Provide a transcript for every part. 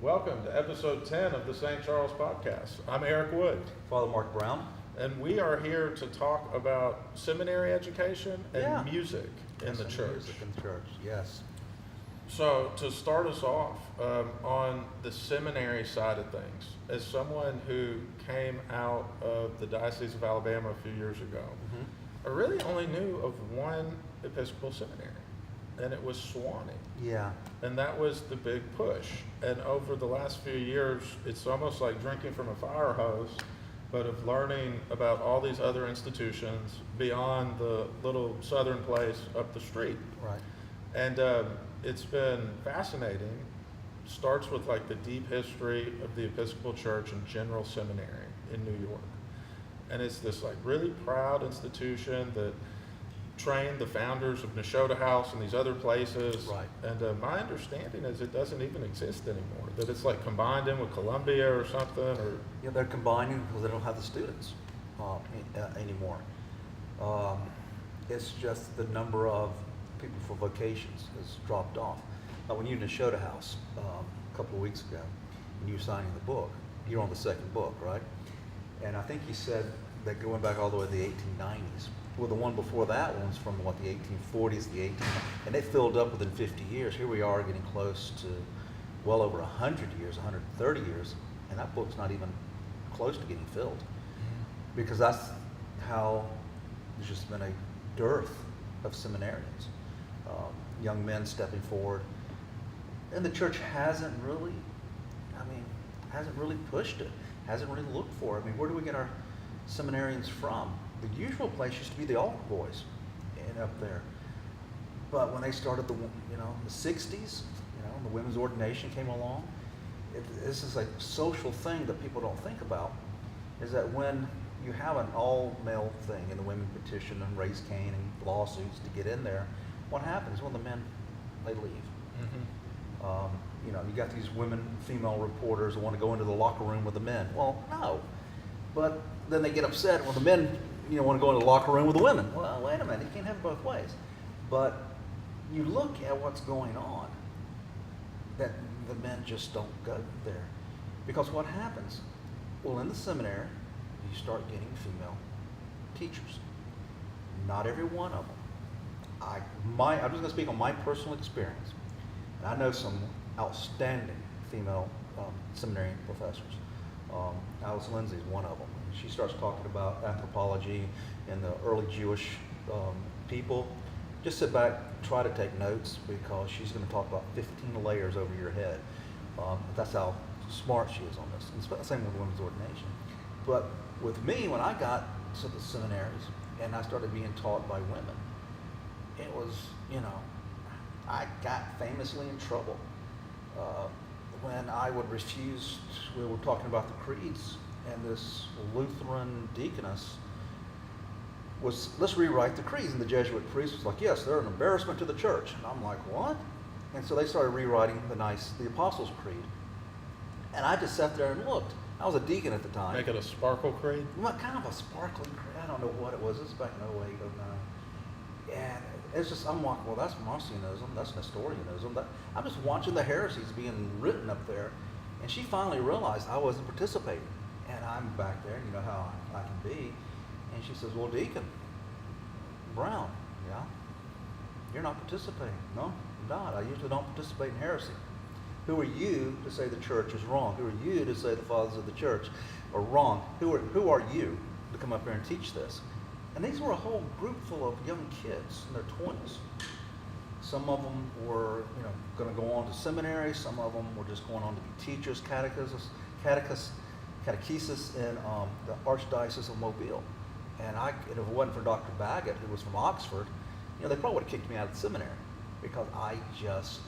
Welcome to episode 10 of the St. Charles Podcast. I'm Eric Wood. Father Mark Brown. And we are here to talk about seminary education and music in the church. Music in the church, yes. So to start us off, on the seminary side of things, as someone who came out of the Diocese of Alabama a few years ago, I really only knew of one Episcopal seminary, and it was Sewanee. Yeah. And that was the big push. And over the last few years, it's almost like drinking from a fire hose, but of learning about all these other institutions beyond the little southern place up the street. Right. And it's been fascinating. Starts with like the deep history of the Episcopal Church and General Seminary in New York. And it's this like really proud institution that trained the founders of Nashotah House and these other places. Right. And my understanding is it doesn't even exist anymore, that it's like combined in with Columbia or something. Or Yeah, they're combining because they don't have the students anymore. It's just the number of people for vocations has dropped off. When you were in Nashotah House a couple of weeks ago, when you were signing the book, you're on the second book, right? And I think you said that going back all the way to the 1890s. Well, the one before that one's from what, the 1840s, and they filled up within 50 years. Here we are getting close to well over 100 years, 130 years, and that book's not even close to getting filled. Because that's how there's just been a dearth of seminarians, young men stepping forward. And the church hasn't really pushed it, hasn't really looked for it. I mean, where do we get our seminarians from? The usual place used to be the Altar Boys and up there. But when they started the 60s, the women's ordination came along. This is a social thing that people don't think about, is that when you have an all-male thing and the women petition and raise Cain and lawsuits to get in there, what happens when the men, they leave? You got these female reporters who want to go into the locker room with the men. Well, no. But then they get upset when the men want to go into the locker room with the women. Well, wait a minute, you can't have it both ways. But you look at what's going on, that the men just don't go there. Because what happens? Well, in the seminary, you start getting female teachers. Not every one of them. I'm just going to speak on my personal experience. And I know some outstanding female seminary professors. Alice Lindsay is one of them. She starts talking about anthropology and the early Jewish people. Just sit back, try to take notes, because she's going to talk about 15 layers over your head. That's how smart she is on this. And it's the same with women's ordination. But with me, when I got to the seminaries and I started being taught by women, it was, I got famously in trouble when I would refuse. We were talking about the creeds, and this Lutheran deaconess was, let's rewrite the creeds. And the Jesuit priest was like, yes, they're an embarrassment to the church. And I'm like, what? And so they started rewriting the Apostles' Creed. And I just sat there and looked. I was a deacon at the time. Make it a sparkle creed? What kind of a sparkling creed? I don't know what it was. This is back in 08, 09. And it's just, I'm like, well, that's Marcionism, that's Nestorianism. I'm just watching the heresies being written up there. And she finally realized I wasn't participating. And I'm back there, you know how I can be. And she says, well, Deacon Brown, yeah, you're not participating. No, I'm not. I usually don't participate in heresy. Who are you to say the church is wrong? Who are you to say the fathers of the church are wrong? Who are you to come up here and teach this? And these were a whole group full of young kids in their 20s. Some of them were, going to go on to seminary. Some of them were just going on to be teachers, catechesis in the Archdiocese of Mobile. And if it wasn't for Dr. Baggett, who was from Oxford, they probably would have kicked me out of the seminary, because I just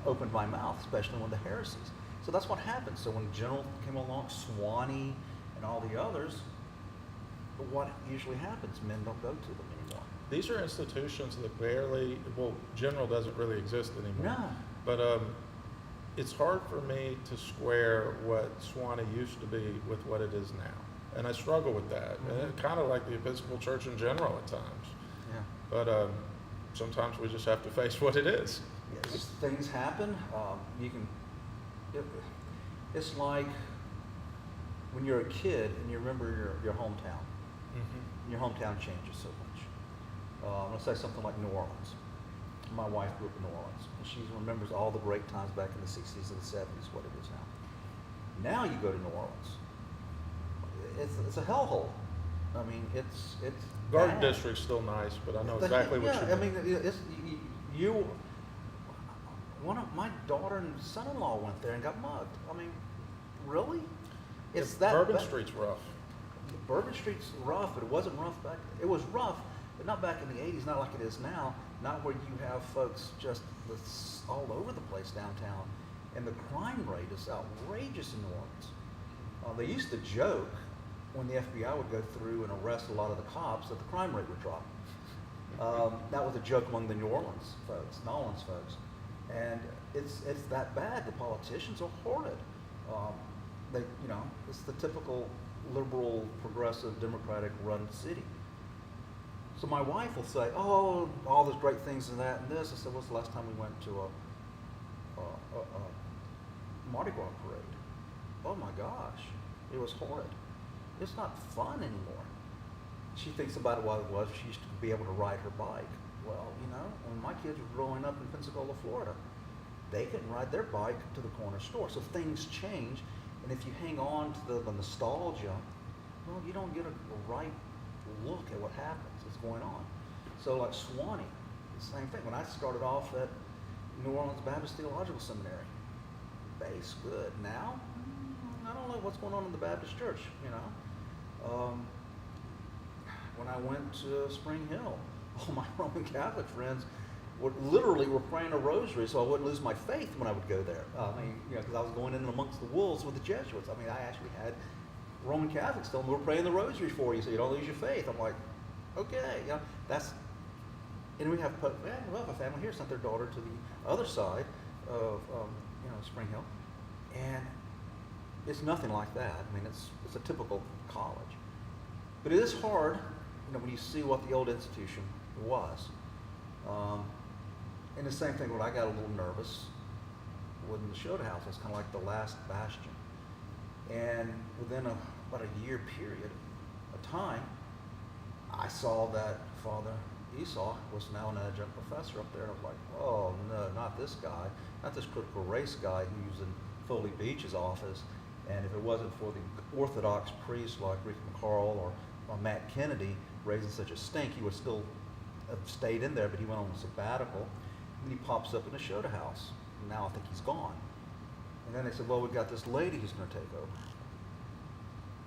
opened my mouth, especially when the heresies. So that's what happened. So when General came along, Sewanee, and all the others, what usually happens? Men don't go to them anymore. These are institutions that General doesn't really exist anymore. No. But it's hard for me to square what Sewanee used to be with what it is now. And I struggle with that. And it's kind of like the Episcopal Church in general at times. Yeah. But sometimes we just have to face what it is. Yes, things happen. It's like when you're a kid and you remember your hometown. Mm-hmm. Your hometown changes so much. Let's say something like New Orleans. My wife grew up in New Orleans, and she remembers all the great times back in the 60s and the 70s, what it is now. Now you go to New Orleans, it's a hellhole. I mean, it's Garden bad. District's still nice, but I know exactly what you Yeah, mean. I mean, one of my daughter and son-in-law went there and got mugged. I mean, really? It's that Bourbon bad. Street's rough. Bourbon Street's rough, but it wasn't rough back. It was rough, but not back in the '80s. Not like it is now. Not where you have folks just all over the place downtown, and the crime rate is outrageous in New Orleans. They used to joke when the FBI would go through and arrest a lot of the cops that the crime rate would drop. That was a joke among the New Orleans folks, and it's that bad. The politicians are horrid. It's the typical liberal, progressive, Democratic run city. So my wife will say, "Oh, all those great things and that and this." I said, "What's the last time we went to a Marty Gras parade?" "Oh my gosh, it was horrid. It's not fun anymore." She thinks about it while it was. She used to be able to ride her bike. Well, when my kids were growing up in Pensacola, Florida, they couldn't ride their bike to the corner store. So things change, and if you hang on to the nostalgia, well, you don't get a right look at what happens, what's going on. So like Swanee, the same thing. When I started off at New Orleans Baptist Theological Seminary, base good. Now, I don't know what's going on in the Baptist church, When I went to Spring Hill, all my Roman Catholic friends were praying a rosary so I wouldn't lose my faith when I would go there. Because I was going in amongst the wolves with the Jesuits. I actually had Roman Catholics telling me, "We're praying the rosary for you so you don't lose your faith." I'm like, okay, and we have a family here sent their daughter to the other side of Spring Hill, and it's nothing like that. It's a typical college, but it is hard, when you see what the old institution was. And the same thing when I got a little nervous when the Shota House was kind of like the last bastion. And within about a year period of time, I saw that Father Esau was now an adjunct professor up there. And I was like, oh no, not this guy, not this critical race guy who's in Foley Beach's office. And if it wasn't for the Orthodox priests like Rick McCarl or Matt Kennedy raising such a stink, he would still have stayed in there, but he went on a sabbatical. And he pops up in the Shota House. And now I think he's gone. And then they said, well, we've got this lady who's going to take over.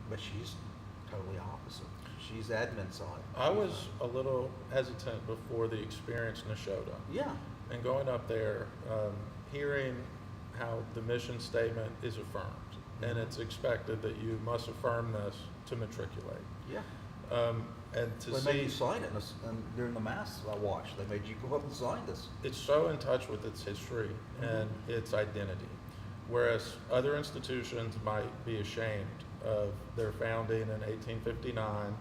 But she's totally opposite. She's admin side. I was a little hesitant before the experience in Neshota. Yeah. And going up there, hearing how the mission statement is affirmed, and it's expected that you must affirm this to matriculate. Yeah. And to They see made you sign it, and during the mass I watched, they made you go up and sign this. it's so in touch with its history and its identity, whereas other institutions might be ashamed of their founding in 1859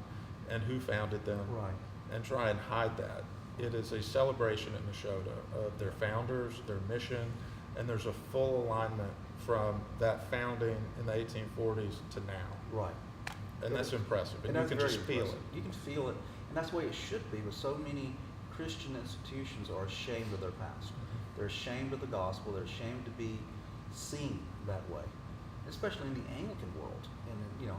and who founded them, Right. and try and hide that. It is a celebration in Neshota of their founders, their mission, and there's a full alignment from that founding in the 1840s to now. Right. And that's impressive, and you that's can very just feel it. impressive. You can feel it, and that's the way it should be, but so many Christian institutions are ashamed of their past. They're ashamed of the gospel. They're ashamed to be seen that way, especially in the Anglican world. And,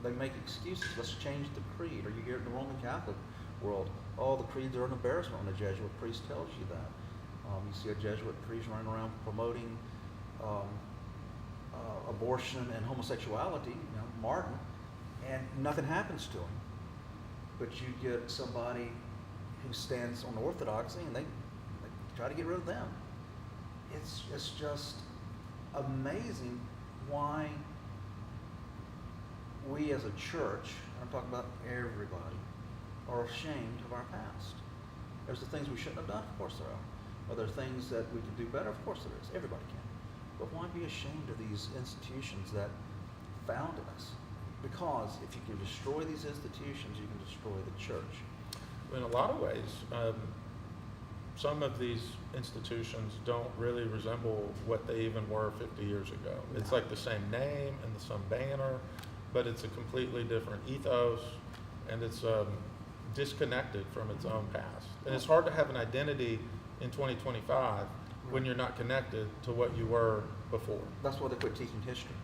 they make excuses. Let's change the creed. Or you hear it in the Roman Catholic world, oh, the creeds are an embarrassment when a Jesuit priest tells you that. You see a Jesuit priest running around promoting abortion and homosexuality, Martyr, and nothing happens to him. But you get somebody who stands on orthodoxy and they try to get rid of them. It's just amazing why we as a church, I'm talking about everybody, are ashamed of our past. There's the things we shouldn't have done, of course there are. Are there things that we can do better? Of course there is. Everybody can. But why be ashamed of these institutions that founded us? Because if you can destroy these institutions, you can destroy the church. In a lot of ways, some of these institutions don't really resemble what they even were 50 years ago. It's like the same name and the same banner, but it's a completely different ethos, and it's disconnected from its own past. And it's hard to have an identity in 2025 when you're not connected to what you were before. That's why they quit teaching history.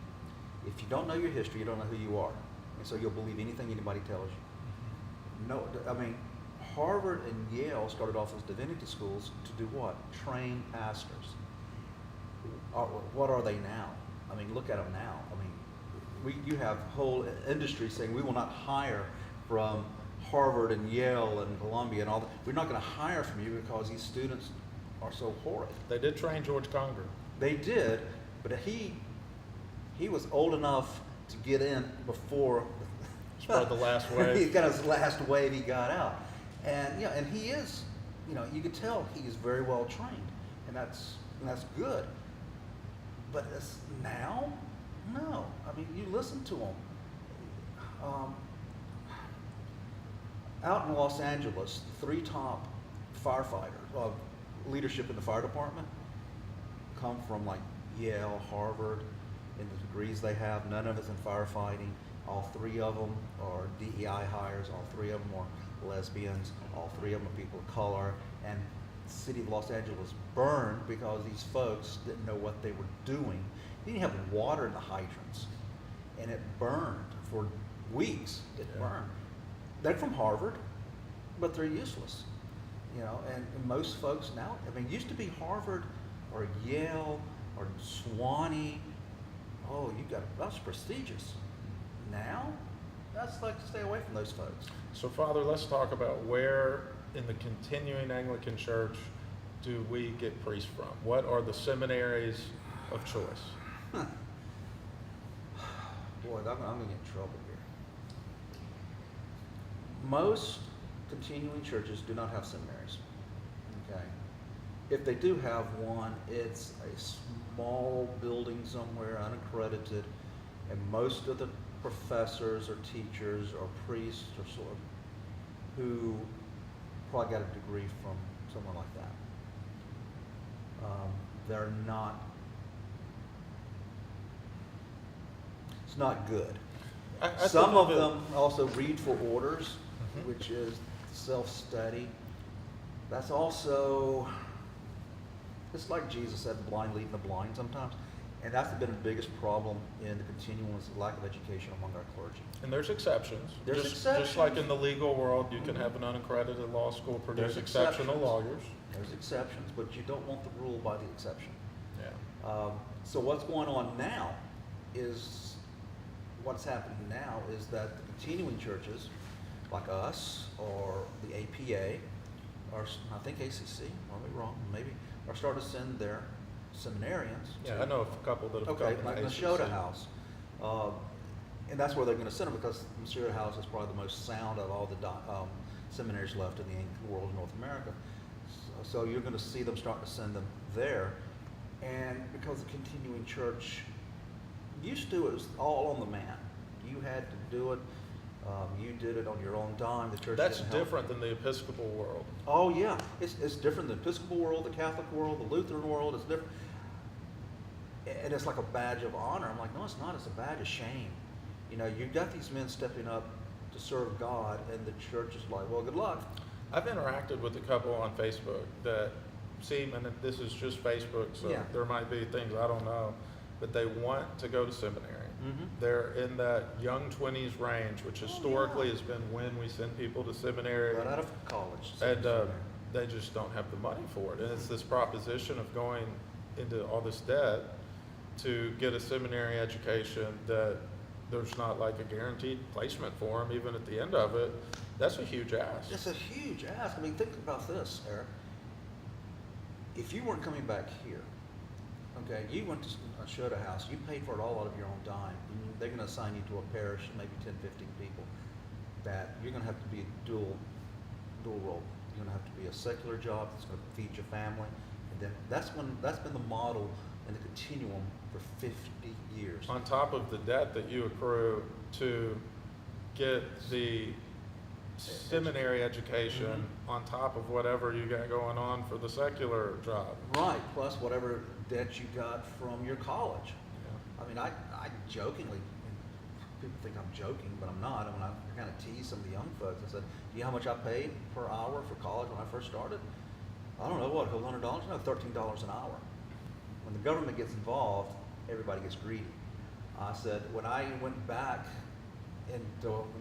If you don't know your history, you don't know who you are. And so you'll believe anything anybody tells you. No, I mean, Harvard and Yale started off as divinity schools to do what? Train pastors. What are they now? I mean, look at them now. I mean, you have whole industry saying we will not hire from Harvard and Yale and Columbia and all that. We're not going to hire from you because these students are so horrid. They did train George Conger. They did, but he was old enough to get in before Spread the last wave. he got his last wave. He got out, and and he is, you could tell he is very well trained, and that's good. But now, no. I mean, you listen to him. Out in Los Angeles, the 3 top firefighters, leadership in the fire department, come from like Yale, Harvard, and the degrees they have. None of it's in firefighting. All 3 of them are DEI hires. All 3 of them are lesbians. All 3 of them are people of color. And the city of Los Angeles burned because these folks didn't know what they were doing. They didn't have water in the hydrants, and it burned for weeks. It burned. They're from Harvard, but they're useless. And most folks now, I mean, it used to be Harvard or Yale or Swanee. Oh, that's prestigious. Now, that's like stay away from those folks. So, Father, let's talk about where in the continuing Anglican Church do we get priests from? What are the seminaries of choice? Boy, I'm going to get in trouble here. Most continuing churches do not have seminaries. Okay. If they do have one, it's a small building somewhere, unaccredited, and most of the professors or teachers or priests or sort of who probably got a degree from someone like that. They're not. It's not good. Some of them also read for orders, which is self-study. That's also, it's like Jesus said, the blind leading the blind sometimes. And that's been the biggest problem in the continuum is the lack of education among our clergy. And there's exceptions. There's just, exceptions. Just like in the legal world, you can have an unaccredited law school produce exceptional lawyers. There's exceptions, but you don't want the rule by the exception. Yeah. So what's going on now is, what's happening now is that the continuing churches, like us or the APA, or I think ACC, might be wrong, maybe, are starting to send their seminarians. Yeah, I know a couple that have Okay, come like to the ACC. Shota House. And that's where they're going to send them because the Shota House is probably the most sound of all the seminaries left in the Anglican world in North America. So you're going to see them starting to send them there. And because the continuing church used to, it was all on the man. You had to do it. You did it on your own dime. The church That's didn't help different you. than the Episcopal world. Oh yeah, it's different than the Episcopal world, the Catholic world, the Lutheran world. It's different, and it's like a badge of honor. I'm like, no, it's not. It's a badge of shame. You've got these men stepping up to serve God, and the church is like, well, good luck. I've interacted with a couple on Facebook that seem, and this is just Facebook, so Yeah. there might be things I don't know, but they want to go to seminary. Mm-hmm. They're in that young 20s range, which historically yeah. has been when we send people to seminary. Right out of college. And they just don't have the money for it. And it's this proposition of going into all this debt to get a seminary education that there's not like a guaranteed placement for them, even at the end of it. That's a huge ask. It's a huge ask. I mean, think about this, Eric. If you weren't coming back here, okay, you went to a Shota House, you paid for it all out of your own dime. They're going to assign you to a parish, maybe 10, 15 people, that you're going to have to be a dual role. You're going to have to be a secular job that's going to feed your family. And then that's been the model in the continuum for 50 years. On top of the debt that you accrue to get the seminary education on top of whatever you got going on for the secular job. Right, plus whatever debt you got from your college. Yeah. I mean, I jokingly, people think I'm joking, but I'm not. I mean, I kind of tease some of the young folks. I said, do you know how much I paid per hour for college when I first started? I don't know, what, $100? No, $13 an hour. When the government gets involved, everybody gets greedy. I said, when I went back and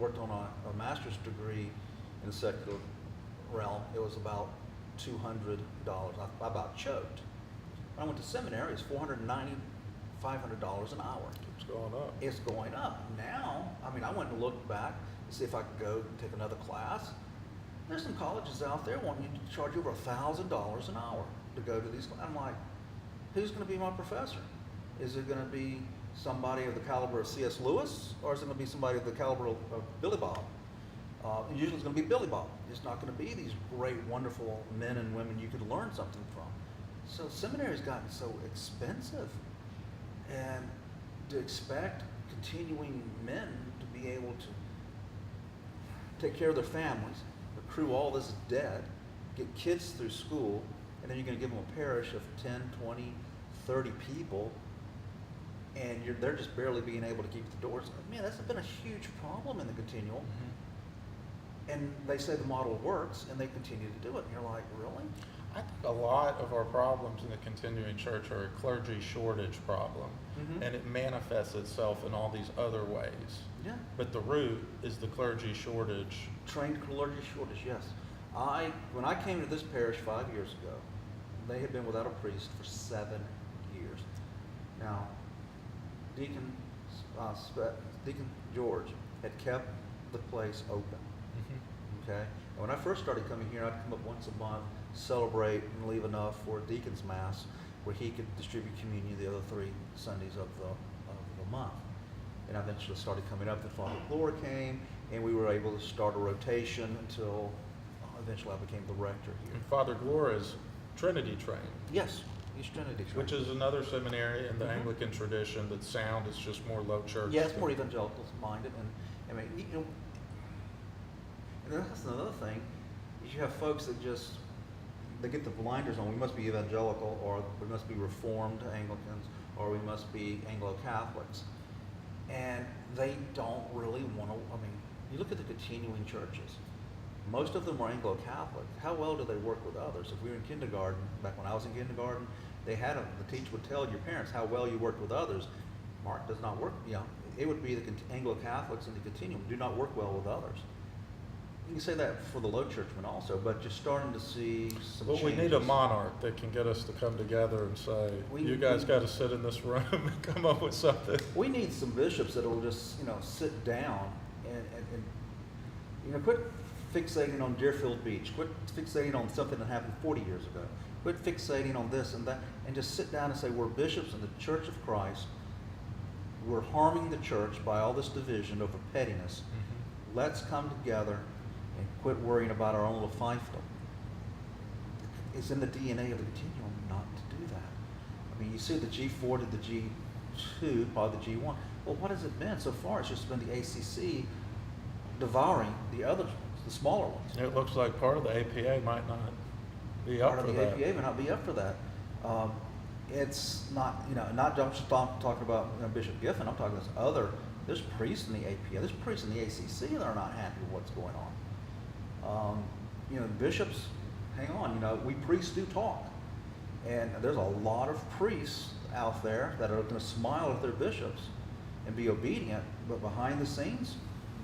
worked on a master's degree in the secular realm, it was about $200. I about choked. When I went to seminary, it's $490, $500 an hour. It's going up. It's going up. Now, I mean, I went and looked back to see if I could go and take another class. There's some colleges out there wanting you to charge over $1,000 an hour to go to these classes. I'm like, who's going to be my professor? Is it going to be somebody of the caliber of C.S. Lewis, or is it going to be somebody of the caliber of Billy Bob? Usually it's going to be Billy Bob. It's not going to be these great, wonderful men and women you could learn something from. So seminary's gotten so expensive, and to expect continuing men to be able to take care of their families, accrue all this debt, get kids through school, and then you're going to give them a parish of 10, 20, 30 people, and they're just barely being able to keep the doors open. Man, that's been a huge problem in the continual. And they say the model works, and they continue to do it. And you're like, really? I think a lot of our problems in the continuing church are a clergy shortage problem, and it manifests itself in all these other ways. Yeah. But the root is the clergy shortage. Trained clergy shortage, yes. When I came to this parish 5 years ago, they had been without a priest for 7 years. Now, Deacon George had kept the place open. Okay? And when I first started coming here, I'd come up once a month, celebrate, and leave enough for a deacon's mass where he could distribute communion the other 3 Sundays of the month. And I eventually started coming up. The Father Glory came, and we were able to start a rotation until eventually I became the rector here. And Father Glore is Trinity trained. Yes, he's Trinity trained. Which is another seminary in the Anglican tradition that sound is just more low church. Yeah, it's more evangelical minded, and I mean, you know, and that's another thing. Is you have folks that just they get the blinders on. We must be evangelical, or we must be Reformed Anglicans, or we must be Anglo-Catholics, and they don't really want to. I mean, you look at the continuing churches. Most of them are Anglo-Catholic. How well do they work with others? If we were in kindergarten, back when I was in kindergarten, the teacher would tell your parents how well you worked with others. Mark does not work, you know, it would be the Anglo-Catholics in the continuum do not work well with others. You can say that for the low churchmen also, but you're starting to see some Well, changes. we need a monarch that can get us to come together and say, you guys got to sit in this room and come up with something. We need some bishops that will just, you know, sit down and you know, quit fixating on Deerfield Beach. Quit fixating on something that happened 40 years ago. Quit fixating on this and that, and just sit down and say, we're bishops in the Church of Christ. We're harming the church by all this division over pettiness. Let's come together and quit worrying about our own little fiefdom. It's in the DNA of the continuum not to do that. I mean, you see the G4 to the G2, probably the G1. Well, what has it been so far? It's just been the ACC devouring the others, the smaller ones. It looks like part of the APA might not be up Part for of the that. APA may not be up for that. It's not, you know, not just talking about, you know, Bishop Giffen. I'm talking about there's priests in the APA, there's priests in the ACC that are not happy with what's going on. You know, bishops, hang on, you know, we priests do talk. And there's a lot of priests out there that are going to smile at their bishops and be obedient, but behind the scenes,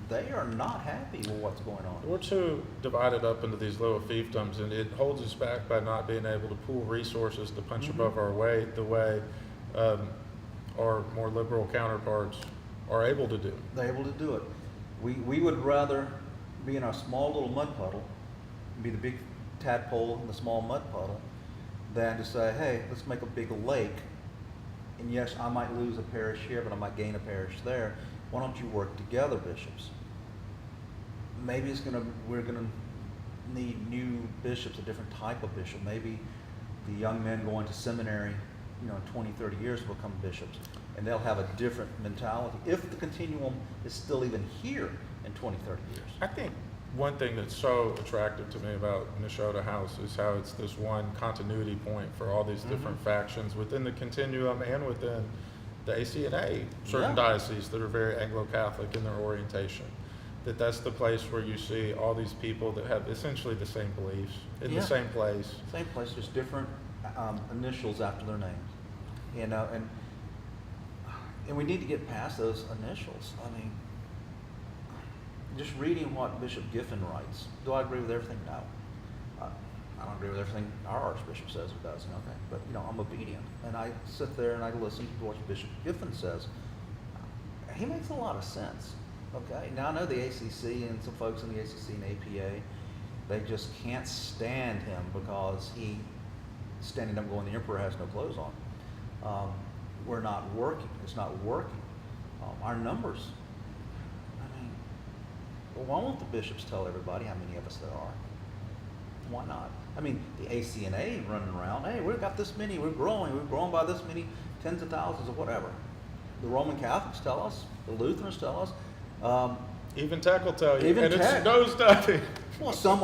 they are not happy with what's going on. We're too divided up into these little fiefdoms, and it holds us back by not being able to pool resources to punch above our weight the way our more liberal counterparts are able to do. They're able to do it. We would rather be in our small little mud puddle, be the big tadpole in the small mud puddle, than to say, hey, let's make a big lake. And yes, I might lose a parish here, but I might gain a parish there. Why don't you work together, bishops? Maybe we're gonna need new bishops, a different type of bishop. Maybe the young men going to seminary, you know, in 20, 30 years will become bishops, and they'll have a different mentality if the continuum is still even here in 20, 30 years. I think one thing that's so attractive to me about Nashotah House is how it's this one continuity point for all these different factions within the continuum and within the ACNA, certain Yeah. dioceses that are very Anglo-Catholic in their orientation. That's the place where you see all these people that have essentially the same beliefs in Yeah. the same place. Same place, just different initials after their names. You know, and we need to get past those initials. I mean, just reading what Bishop Giffen writes, do I agree with everything? No. I don't agree with everything our Archbishop says or does, okay? But, you know, I'm obedient. And I sit there and I listen to what Bishop Giffen says. He makes a lot of sense, okay? Now, I know the ACC and some folks in the ACC and APA, they just can't stand him because he standing up going, the emperor has no clothes on. We're not working. It's not working. Our numbers, I mean, well, why won't the bishops tell everybody how many of us there are? Why not? I mean, the ACNA running around, hey, we've got this many, we're growing by this many, tens of thousands or whatever. The Roman Catholics tell us, the Lutherans tell us. Even Tech will tell you, Even and Tech. it's nosediving. Well, some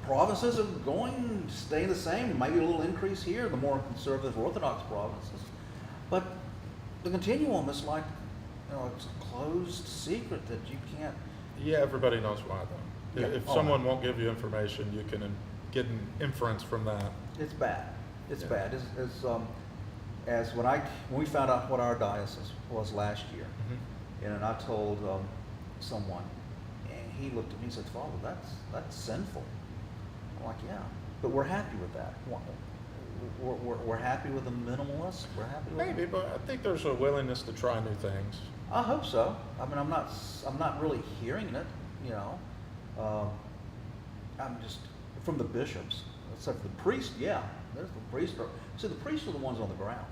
provinces are going, staying the same, maybe a little increase here, the more conservative Orthodox provinces. But the continuum is like, you know, it's a closed secret that you can't. Yeah, everybody knows why though. Yeah. If Oh, someone won't give you information, you can get an inference from that. It's bad. It's Yeah. bad. As when we found out what our diocese was last year, and I told someone, and he looked at me and said, "Father, that's sinful." I'm like, "Yeah, but we're happy with that. We're happy with the minimalist. We're happy with Maybe, but I think there's a willingness to try new things. I hope so. I mean, I'm not really hearing it, you know. I'm just from the bishops, except for the priest. Yeah, there's the priest. See, the priests are the ones on the ground.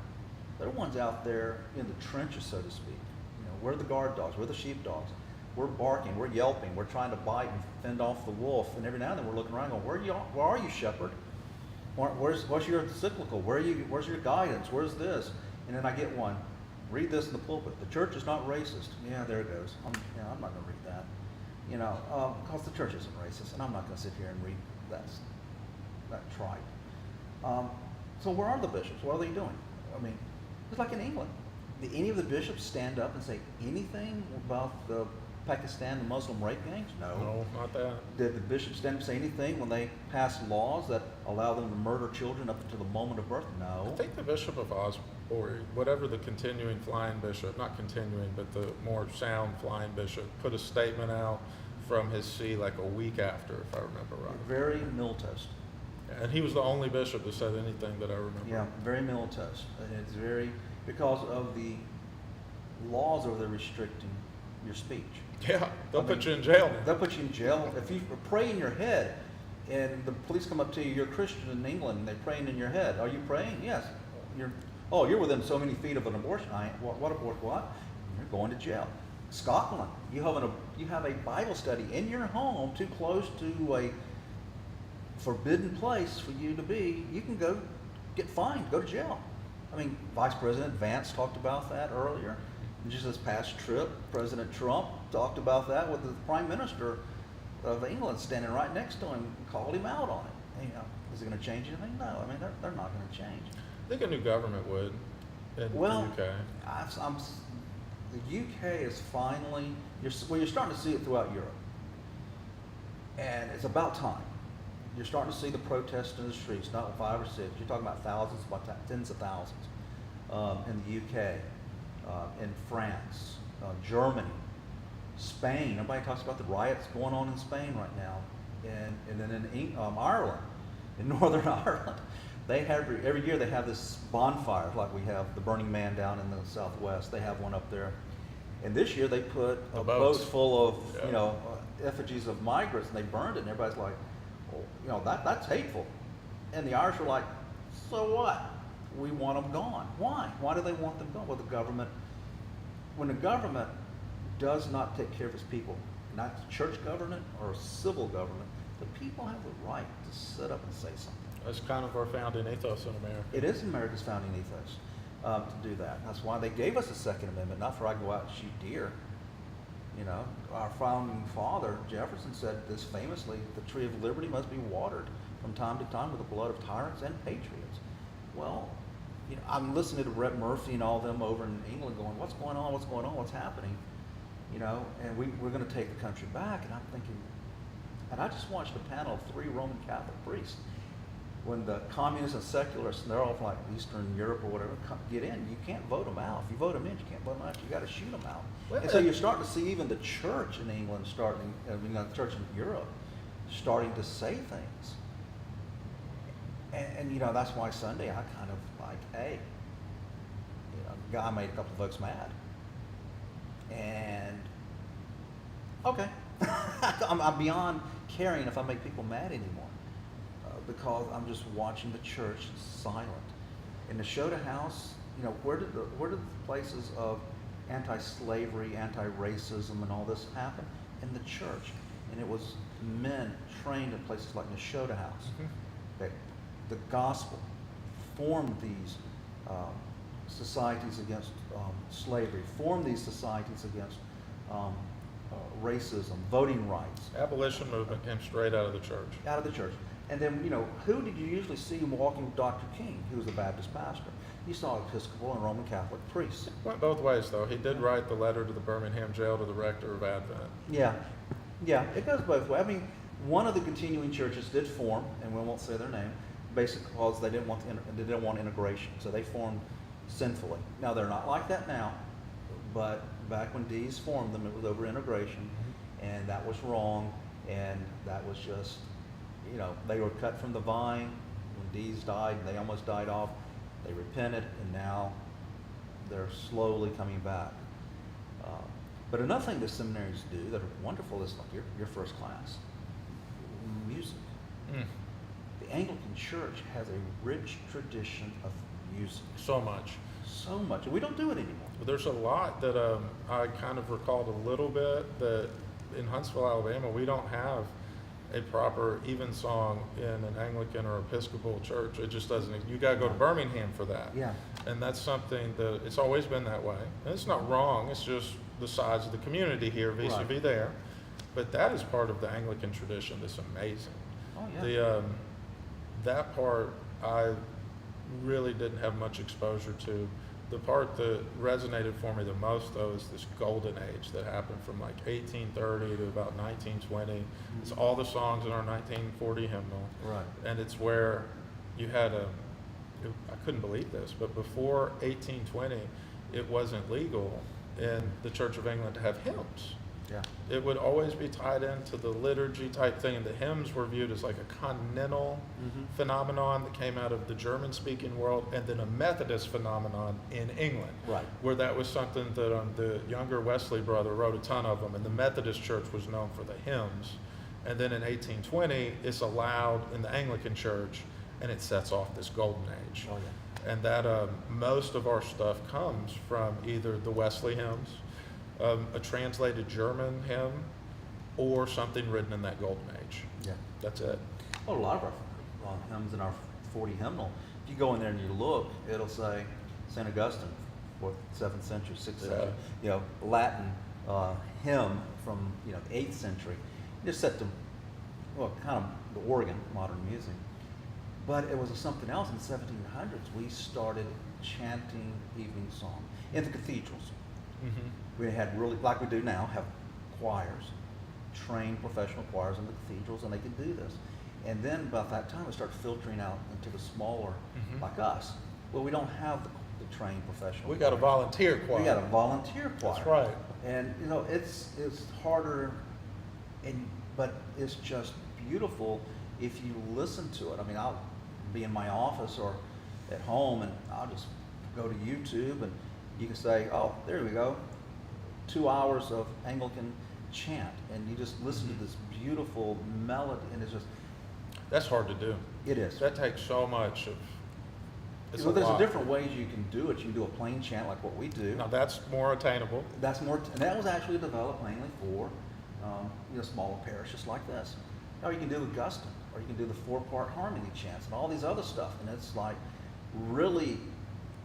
They're the ones out there in the trenches, so to speak. You know, we're the guard dogs. We're the sheepdogs. We're barking. We're yelping. We're trying to bite and fend off the wolf. And every now and then we're looking around, going, "Where are you, shepherd? What's your encyclical? Where's your guidance? Where's this?" And then I get one. Read this in the pulpit. The church is not racist. Yeah, there it goes. I'm not going to read that. You know, because the church isn't racist, and I'm not going to sit here and read that trite. So where are the bishops? What are they doing? I mean, it's like in England. Did any of the bishops stand up and say anything about the Pakistan, the Muslim rape gangs? No, not that. Did the bishops stand up and say anything when they passed laws that allow them to murder children up until the moment of birth? No. I think the Bishop of Osbury, whatever the continuing flying bishop, not continuing, but the more sound flying bishop, put a statement out from his see like a week after, if I remember right. Very milquetoast. And he was the only bishop that said anything that I remember. Yeah, very milquetoast. And it's very, because of the laws over there restricting your speech. Yeah, they'll I put mean, you in jail. They'll put you in jail. If you pray in your head and the police come up to you, you're a Christian in England, and they're praying in your head. Are you praying? Yes. You're within so many feet of an abortion. What abortion? What? You're going to jail. Scotland, you have a Bible study in your home too close to a forbidden place for you to be. You can go get fined, go to jail. I mean, Vice President Vance talked about that earlier. Just this past trip, President Trump talked about that with the Prime Minister of England standing right next to him, called him out on it. You know, is it going to change anything? No, I mean, they're not going to change. I think a new government would in the UK. The UK is finally, you're starting to see it throughout Europe. And it's about time. You're starting to see the protests in the streets, not 5 or 6. You're talking about thousands, about tens of thousands in the UK, in France, Germany, Spain. Everybody talks about the riots going on in Spain right now. And then in Ireland, in Northern Ireland. They have, every year they have this bonfire, like we have the Burning Man down in the Southwest. They have one up there. And this year they put a boat full of, effigies of migrants, and they burned it, and everybody's like, that's hateful. And the Irish are like, so what? We want them gone. Why? Why do they want them gone? Well, when the government does not take care of its people, not church government or civil government, the people have the right to sit up and say something. That's kind of our founding ethos in America. It is America's founding ethos to do that. That's why they gave us a Second Amendment, not for I go out and shoot deer. You know, our founding father, Jefferson, said this famously, the tree of liberty must be watered from time to time with the blood of tyrants and patriots. Well, you know, I'm listening to Rhett Murphy and all them over in England going, what's going on, what's going on, what's happening? You know, and we're going to take the country back. And I'm thinking, and I just watched a panel of 3 Roman Catholic priests. When the communists and secularists, and they're all from like Eastern Europe or whatever, get in, you can't vote them out. If you vote them in, you can't vote them out. You got to shoot them out. Well, and so you're starting to see even the church in England starting, the church in Europe, starting to say things. And you know, that's why Sunday I kind of like, hey, you know, guy made a couple of folks mad. And okay, I'm beyond caring if I make people mad anymore, because I'm just watching the church silent. In the Shoda House, you know, where did the places of anti-slavery, anti-racism, and all this happen? In the church, and it was men trained in places like the Shoda House. Mm-hmm. That the gospel formed these societies against slavery, formed these societies against racism, voting rights. Abolition movement came straight out of the church. Out of the church. And then, you know, who did you usually see walking with Dr. King, who was a Baptist pastor? You saw Episcopal and Roman Catholic priests. Went both ways, though. He did write the letter to the Birmingham jail to the rector of Advent. Yeah, it goes both ways. I mean, one of the continuing churches did form, and we won't say their name, basically because they didn't want integration, so they formed sinfully. Now they're not like that now, but back when D's formed them, it was over integration, and that was wrong, and that was just, you know, they were cut from the vine when D's died, and they almost died off. They repented, and now they're slowly coming back. But another thing the seminaries do that are wonderful is like your first class, music. Mm. The Anglican Church has a rich tradition of music. So much. So much. And we don't do it anymore. But there's a lot that I kind of recalled a little bit that in Huntsville, Alabama, we don't have a proper evensong in an Anglican or Episcopal church. It just doesn't. You got to go to Birmingham for that. Yeah. And that's something that it's always been that way. And it's not wrong. It's just the size of the community here vis-a-vis Right. there. But that is part of the Anglican tradition that's amazing. Oh, yeah. The that part I really didn't have much exposure to. The part that resonated for me the most, though, is this golden age that happened from like 1830 to about 1920. It's all the songs in our 1940 hymnal. Right. And it's where you had I couldn't believe this, but before 1820, it wasn't legal in the Church of England to have hymns. Yeah. It would always be tied into the liturgy type thing, and the hymns were viewed as like a continental phenomenon that came out of the German-speaking world, and then a Methodist phenomenon in England, Right. where that was something that the younger Wesley brother wrote a ton of them, and the Methodist Church was known for the hymns. And then in 1820, it's allowed in the Anglican Church, and it sets off this golden age. Oh, yeah. And that most of our stuff comes from either the Wesley hymns, a translated German hymn, or something written in that golden age. Yeah. That's it. Well, a lot of our hymns in our 40 hymnal, if you go in there and you look, it'll say St. Augustine, 4th, 7th century, 6th century, you know, Latin hymn from, you know, the 8th century. Just set to, well, kind of the organ, modern music. But it was something else in the 1700s. We started chanting evening song in the cathedrals. We had really, like we do now, have choirs, trained professional choirs in the cathedrals, and they could do this. And then about that time, it started filtering out into the smaller, like us. Well, we don't have the trained professional. We got a volunteer choir. We got a volunteer choir. That's right. And you know, it's harder, but it's just beautiful if you listen to it. I mean, I'll be in my office or at home, and I'll just go to YouTube, and you can say, "Oh, there we go, 2 hours of Anglican chant," and you just listen to this beautiful melody, and it's just. That's hard to do. It is. That takes so much of. It's Well, there's lot. different ways you can do it. You can do a plain chant like what we do. Now that's more attainable. That's more, and that was actually developed mainly for, you know, smaller parishes like this. Or you can do Augustine, or you can do the 4-part harmony chants and all these other stuff, and it's like really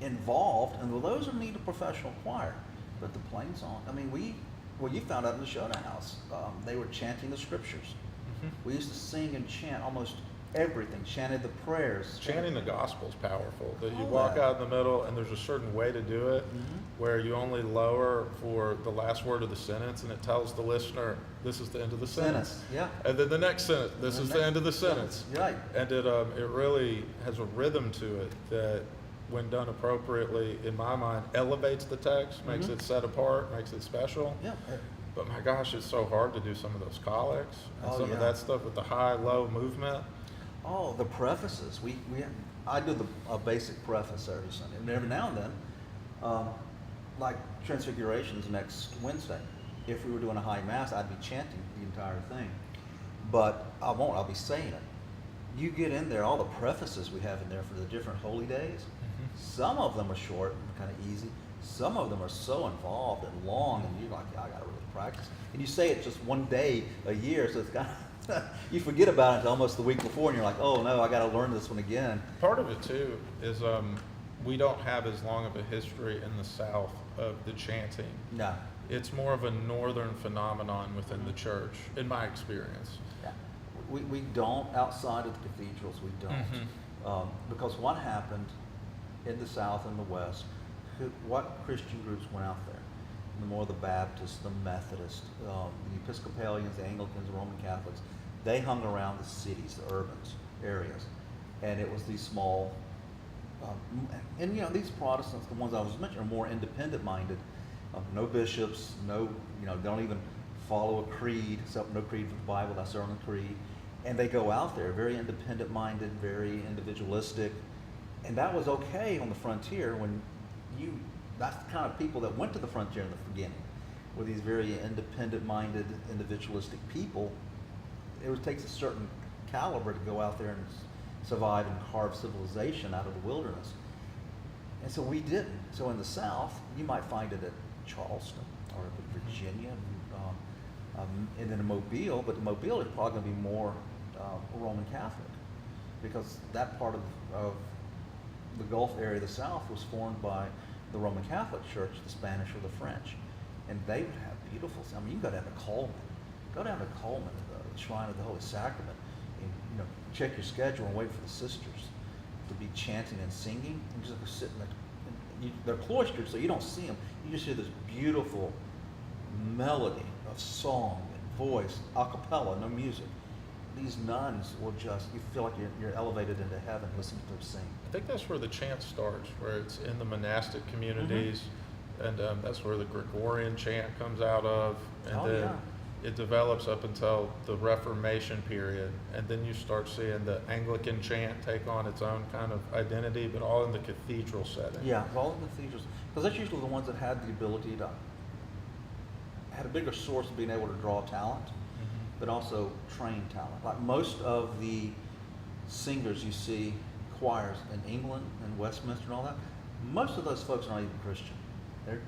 involved. And well, those are need a professional choir, but the plain song. I mean, Well, you found out in the Shona house, they were chanting the scriptures. We used to sing and chant almost everything, chanted the prayers. Chanting the gospel is powerful. That you All walk that. out in the middle, and there's a certain way to do it, where you only lower for the last word of the sentence, and it tells the listener, this is the end of the sentence. Yeah. And then the next sentence, this is the end of the sentence. Right. And it really has a rhythm to it that, when done appropriately, in my mind, elevates the text, makes it set apart, makes it special. Yeah. But my gosh, it's so hard to do some of those collects and Oh, some of yeah. that stuff with the high-low movement. Oh, the prefaces. I do a basic preface every Sunday, and every now and then, like Transfiguration's next Wednesday. If we were doing a high mass, I'd be chanting the entire thing, but I won't. I'll be saying it. You get in there, all the prefaces we have in there for the different holy days. Some of them are short and kind of easy. Some of them are so involved and long, and you're like, I got to really practice. And you say it just one day a year, so it's kind of you forget about it until almost the week before, and you're like, oh no, I got to learn this one again. Part of it too is we don't have as long of a history in the South of the chanting. No. It's more of a northern phenomenon within the church, in my experience. Yeah. We don't, outside of the cathedrals, we don't. Because what happened in the South and the West, what Christian groups went out there? The more the Baptists, the Methodists, the Episcopalians, the Anglicans, the Roman Catholics, they hung around the cities, the urban areas. And it was these small, and you know, these Protestants, the ones I was mentioning, are more independent minded. No bishops, no, you know, don't even follow a creed, except no creed for the Bible, that's their own creed. And they go out there, very independent minded, very individualistic. And that was okay on the frontier when that's the kind of people that went to the frontier in the beginning, were these very independent minded, individualistic people. It takes a certain caliber to go out there and survive and carve civilization out of the wilderness. And so we didn't. So in the South, you might find it at Charleston or Virginia, and then in Mobile, but in Mobile it's probably going to be more Roman Catholic, because that part of the Gulf area of the South was formed by the Roman Catholic Church, the Spanish or the French, and they would have beautiful. I mean, you can go down to Coleman, the Shrine of the Holy Sacrament, and you know, check your schedule and wait for the sisters to be chanting and singing, and just sit in they're cloistered, so you don't see them. You just hear this beautiful melody of song and voice, a cappella, no music. These nuns will just, you feel like you're elevated into heaven listening to them sing. I think that's where the chant starts, where it's in the monastic communities, and that's where the Gregorian chant comes out of, and then it develops up until the Reformation period, and then you start seeing the Anglican chant take on its own kind of identity, but all in the cathedral setting. Yeah, all in the cathedrals, because that's usually the ones that had the ability to, had a bigger source of being able to draw talent, but also train talent. Like most of the singers you see, choirs in England and Westminster and all that, most of those folks are not even Christian.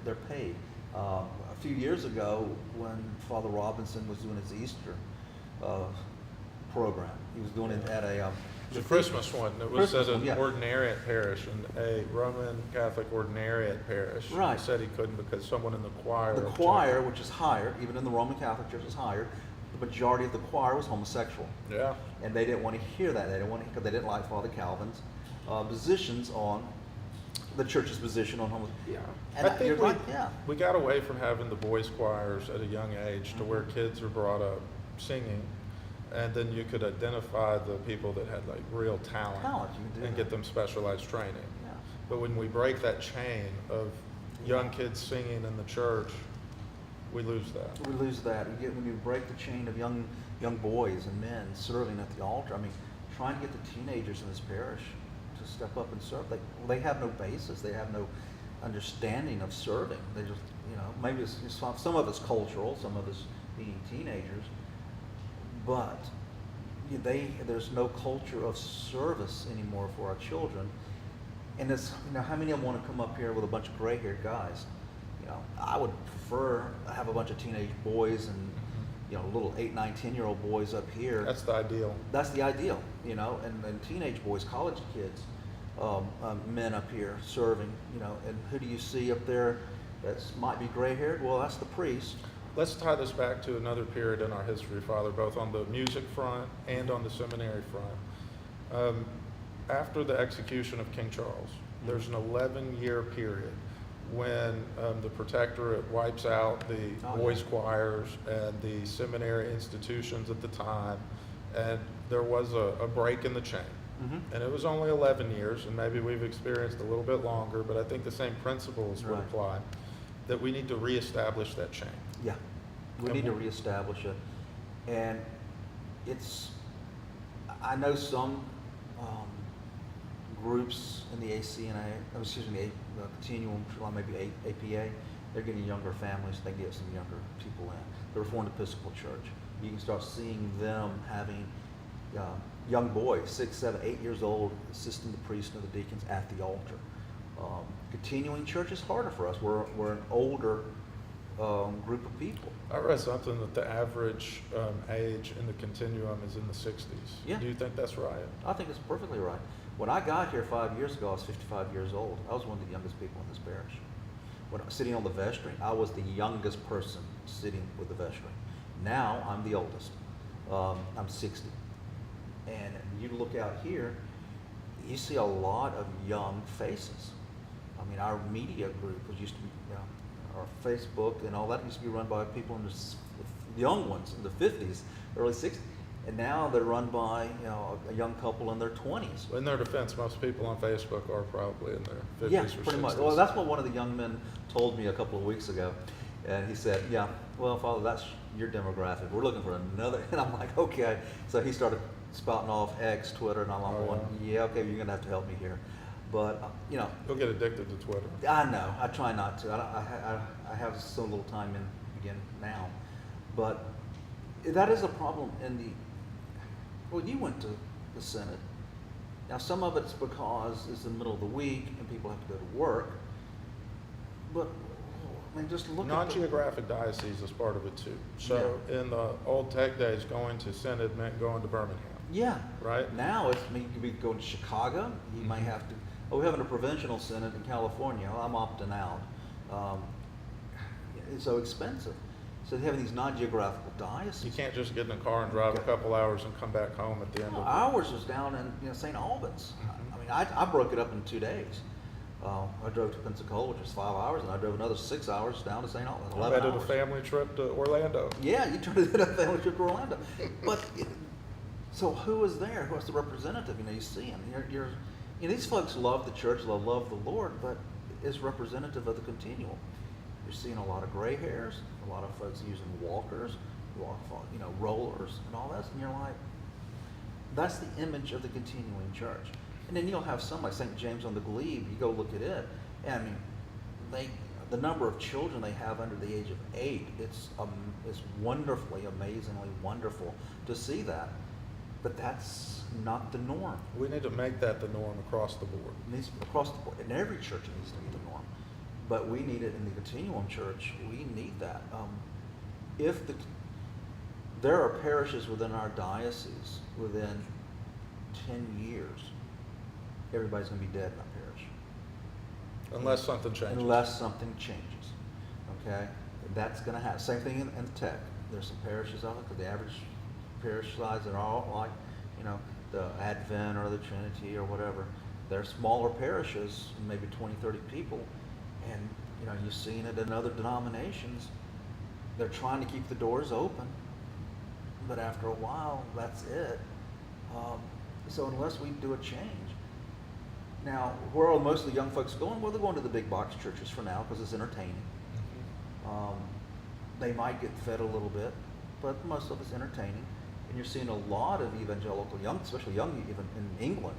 They're paid. A few years ago, when Father Robinson was doing his Easter program, he was doing it at a Christmas one. It was Christmas at an one, yeah. ordinariate parish, and a Roman Catholic ordinariate parish. Right. He said he couldn't because someone in the choir. The choir, which is hired, even in the Roman Catholic Church is hired, the majority of the choir was homosexual. Yeah. And they didn't want to hear that. They didn't want to, because they didn't like Father Calvin's positions on the church's position on homosexuality. Yeah. And I think we yeah. got away from having the boys' choirs at a young age to where kids are brought up singing, and then you could identify the people that had like real talent, You can do and that. get them specialized training. Yeah. But when we break that chain of young kids singing in the church, we lose that. We lose that. When you break the chain of young boys and men serving at the altar. I mean, trying to get the teenagers in this parish to step up and serve. They have no basis. They have no understanding of serving. They just, you know, maybe some of it's cultural, some of it's being teenagers, but there's no culture of service anymore for our children. And it's, you know, how many of them want to come up here with a bunch of gray-haired guys? You know, I would prefer to have a bunch of teenage boys and, you know, little 8, 9, 10-year-old boys up here. That's the ideal. That's the ideal, you know, and teenage boys, college kids, men up here serving, you know, and who do you see up there that might be gray-haired? Well, that's the priest. let's tie this back to another period in our history, Father, both on the music front and on the seminary front. After the execution of King Charles, there's an 11-year period when the protectorate wipes out the voice choirs and the seminary institutions at the time, and there was a break in the chain. And it was only 11 years, and maybe we've experienced a little bit longer, but I think the same principles would apply, that we need to reestablish that chain. Yeah, we need to reestablish it. And I know some groups in the the Continuum, maybe APA, they're getting younger families, they get some younger people in. The Reformed Episcopal Church, you can start seeing them having young boys, 6, 7, 8 years old, assisting the priest and the deacons at the altar. Continuing church is harder for us. We're an older group of people. I read something that the average age in the Continuum is in the 60s. Yeah. Do you think that's right? I think it's perfectly right. When I got here 5 years ago, I was 55 years old. I was one of the youngest people in this parish. When I was sitting on the vestry, I was the youngest person sitting with the vestry. Now I'm the oldest. I'm 60. And you look out here, you see a lot of young faces. I mean, our media group was used to be, our Facebook and all that used to be run by people in the young ones in the 50s, early 60s. And now they're run by, a young couple in their 20s. In their defense, most people on Facebook are probably in their 50s Yeah, or 60s. pretty much. Well, that's what one of the young men told me a couple of weeks ago. And he said, yeah, well, Father, that's your demographic. We're looking for another. And I'm like, okay. So he started spouting off X, Twitter, and I'm like, yeah, okay, you're going to have to help me here. But, You'll get addicted to Twitter. I know. I try not to. I have so little time in again now. But that is a problem in the... Well, you went to the Synod. Now, some of it's because it's the middle of the week and people have to go to work. But, I mean, just look at Non-geographic diocese is part of it too. So in the old tech days, going to Synod meant going to Birmingham. Yeah. Right? Now you could be going to Chicago. You might have to. We're having a provincial synod in California. I'm opting out. It's so expensive. So they have these non-geographical dioceses. You can't just get in a car and drive a couple hours and come back home at the end of it. Ours was down in St. Albans. I mean, I broke it up in 2 days. I drove to Pensacola, which was 5 hours, and I drove another 6 hours down to St. Albans. 11 I did hours. a family trip to Orlando. Yeah, you turned it into a family trip to Orlando. But so who is there? Who is the representative? You see them. These folks love the church, they love the Lord, but is representative of the continuum. You're seeing a lot of gray hairs, a lot of folks using walkers, rollers, and all that. And you're like, that's the image of the continuing church. And then you'll have some like St. James on the Glebe. You go look at it, and I mean, the number of children they have under the age of 8, it's wonderfully, amazingly wonderful to see that. But that's not the norm. We need to make that the norm across the board. It needs to be across the board. In every church, it needs to be the norm. But we need it in the Continuum Church. We need that. There are parishes within our diocese within 10 years, everybody's going to be dead in that parish. Unless something changes. Unless something changes. Okay? That's going to happen. Same thing in Tech. There's some parishes out there, because the average parish size are all like, the Advent or the Trinity or whatever. They're smaller parishes, maybe 20, 30 people. And, you've seen it in other denominations. They're trying to keep the doors open. But after a while, that's it. So unless we do a change. Now, where are most of the young folks going? Well, they're going to the big box churches for now because it's entertaining. They might get fed a little bit, but most of it's entertaining. And you're seeing a lot of evangelical young, especially young even in England,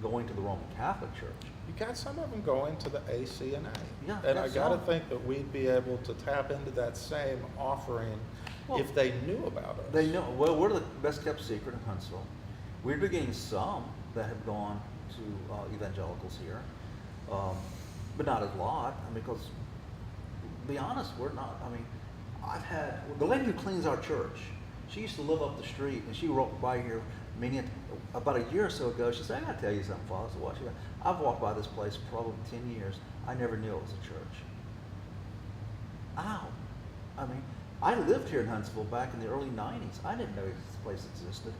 going to the Roman Catholic Church. You got some of them going to the ACNA. Yeah, and I that's got to some. think that we'd be able to tap into that same offering if they knew about us. They know. Well, we're the best kept secret in Huntsville. We're beginning some that have gone to evangelicals here, but not a lot. Because, to be honest, we're not. I've had the lady who cleans our church. She used to live up the street, and she walked by here about a year or so ago. She said, "I got to tell you something, Father." I said, "What?" She said, "I've walked by this place for probably 10 years. I never knew it was a church." Ow! I lived here in Huntsville back in the early 90s. I didn't know this place existed.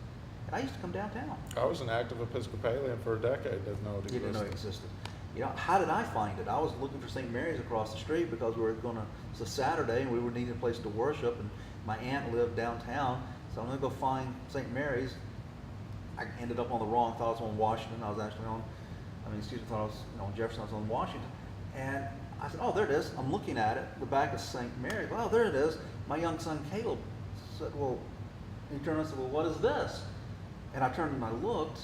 And I used to come downtown. I was an active Episcopalian for a decade, didn't know it existed. You didn't know it existed. You know, how did I find it? I was looking for St. Mary's across the street because we were it's a Saturday and we were needing a place to worship, and my aunt lived downtown, so I'm gonna go find St. Mary's. I ended up on the wrong, thought I was on Washington. I was actually on, thought I was on Jefferson, I was on Washington. And I said, oh, there it is. I'm looking at it, the back of St. Mary's. Oh, there it is. My young son Caleb said, well, he turned and said, well, what is this? And I turned and I looked,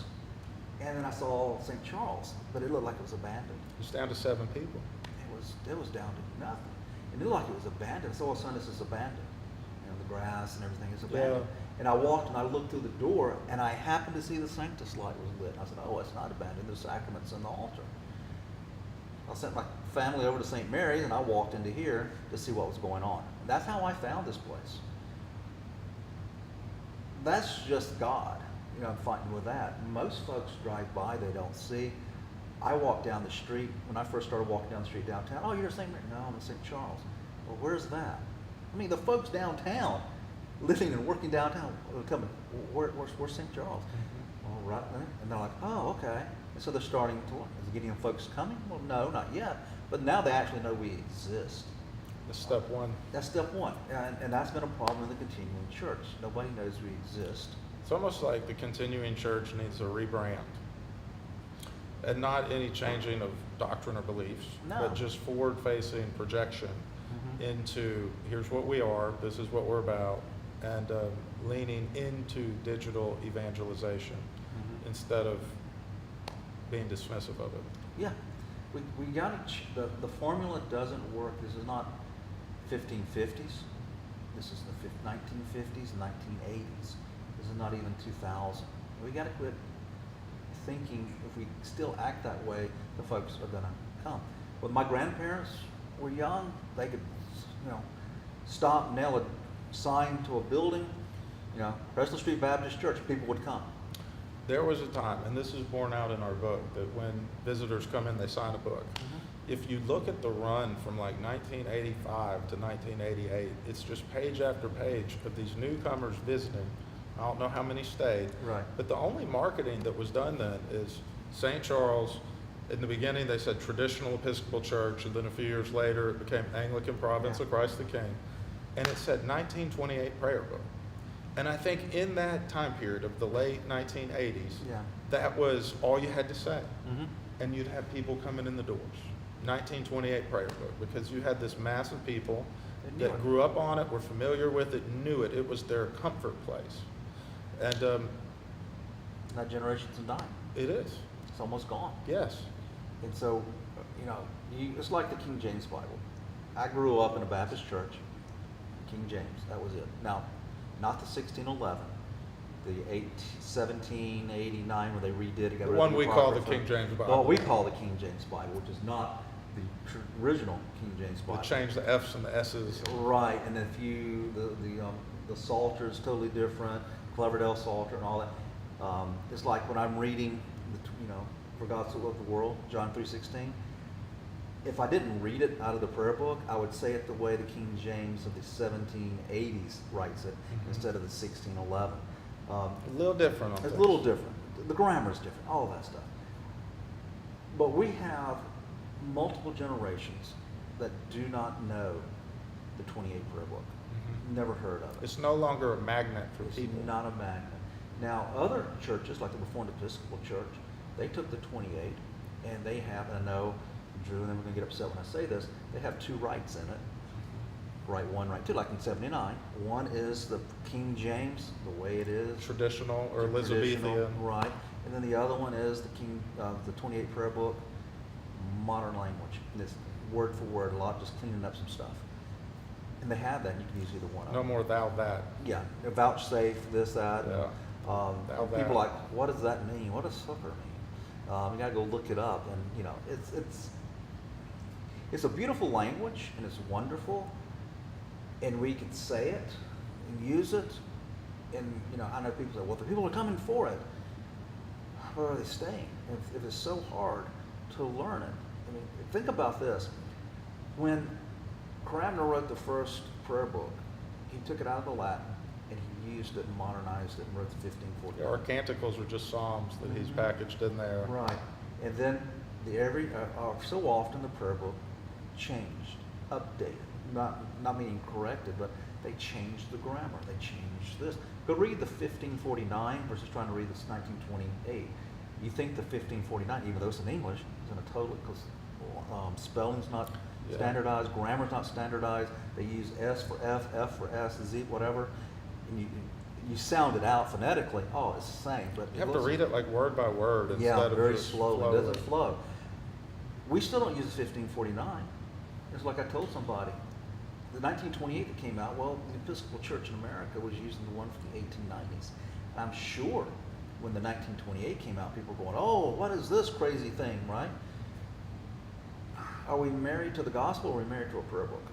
and then I saw St. Charles, but it looked like it was abandoned. It's down to 7 people. It was down to nothing. It looked like it was abandoned. So all of a sudden this is abandoned. You know, the grass and everything is abandoned. Yeah. And I walked and I looked through the door, and I happened to see the Sanctus light was lit. And I said, oh, it's not abandoned. There's sacraments in the altar. I sent my family over to St. Mary's, and I walked into here to see what was going on. And that's how I found this place. That's just God. You know, I'm fighting with that. Most folks drive by, they don't see. I walk down the street. When I first started walking down the street downtown, oh, you're St. Mary? No, I'm in St. Charles. Well, where's that? I mean, the folks downtown, living and working downtown, coming, where's St. Charles? Mm-hmm. Well, right there. And they're like, oh, okay. And so they're starting to look. Is Gideon folks coming? Well, no, not yet. But now they actually know we exist. That's step one. That's step one. And that's been a problem in the continuing church. Nobody knows we exist. It's almost like the continuing church needs a rebrand. And not any changing of doctrine or beliefs, No. but just forward-facing projection into here's what we are, this is what we're about, and leaning into digital evangelization instead of being dismissive of it. Yeah, we got to. The formula doesn't work. This is not 1550s. This is the 1950s, 1980s. This is not even 2000. We got to quit thinking if we still act that way, the folks are going to come. When my grandparents were young, they could, stop, nail a sign to a building, Preston Street Baptist Church, people would come. There was a time, and this is borne out in our book, that when visitors come in, they sign a book. If you look at the run from like 1985 to 1988, it's just page after page of these newcomers visiting. I don't know how many stayed. Right. But the only marketing that was done then is St. Charles. In the beginning, they said traditional Episcopal Church, and then a few years later, it became Anglican Province of Christ the King. And it said 1928 prayer book. And I think in that time period of the late 1980s, that was all you had to say. And you'd have people coming in the doors. 1928 prayer book, because you had this mass of people that grew up on it, were familiar with it, knew it. It was their comfort place. And that generation's dying. it is. It's almost gone. Yes. And so, it's like the King James Bible. I grew up in a Baptist church, King James, that was it. Now, not the 1611, the 1789 when they redid it. The one we call the King James Bible. Well, we call the King James Bible, which is not the original King James Bible. They changed the F's and the S's. Right, and the Psalter is totally different, Cloverdale Psalter and all that. It's like when I'm reading, For God so loved the world, John 3:16. If I didn't read it out of the prayer book, I would say it the way the King James of the 1780s writes it instead of the 1611. A little different on It's things. a little different. The grammar's different, all that stuff. But we have multiple generations that do not know the 28 prayer book. Never heard of it. It's no longer a magnet for It's people. not a magnet. Now, other churches, like the Reformed Episcopal Church, they took the 28 and they have, and I know Drew and them are going to get upset when I say this, they have 2 rights in it. Right 1, right 2, like in 79. One is the King James, the way it is. Traditional or Traditional, Elizabethan. right. And then the other one is the 28 prayer book, modern language. And it's word for word, a lot, just cleaning up some stuff. And they have that, and you can use either one of No them. more thou that. Yeah, vouchsafe, this, that. Yeah. And people are like, what does that mean? What does succor mean? You got to go look it up, and it's a beautiful language, and it's wonderful, and we can say it and use it, and I know people say, well, the people are coming for it. Where are they staying? If it's so hard to learn it, I mean, think about this: when Cranmer wrote the first prayer book, he took it out of the Latin and he used it and modernized it and wrote the 1549. Our canticles are just psalms that he's Mhm. packaged in there. Right. And then so often the prayer book changed, updated, not meaning corrected, but they changed the grammar. They changed this. Go read the 1549 versus trying to read this 1928. You think the 1549, even though it's in English, is in a total, because spelling's not Yeah. standardized, grammar's not standardized. They use S for F, F for S, Z, whatever. And you sound it out phonetically. Oh, it's the same. But You have to read it like word by word instead of very just slowly. It doesn't flowing. flow. We still don't use the 1549. It's like I told somebody. The 1928 that came out, well, the Episcopal Church in America was using the one from the 1890s. And I'm sure when the 1928 came out, people were going, oh, what is this crazy thing, right? Are we married to the gospel or are we married to a prayer book?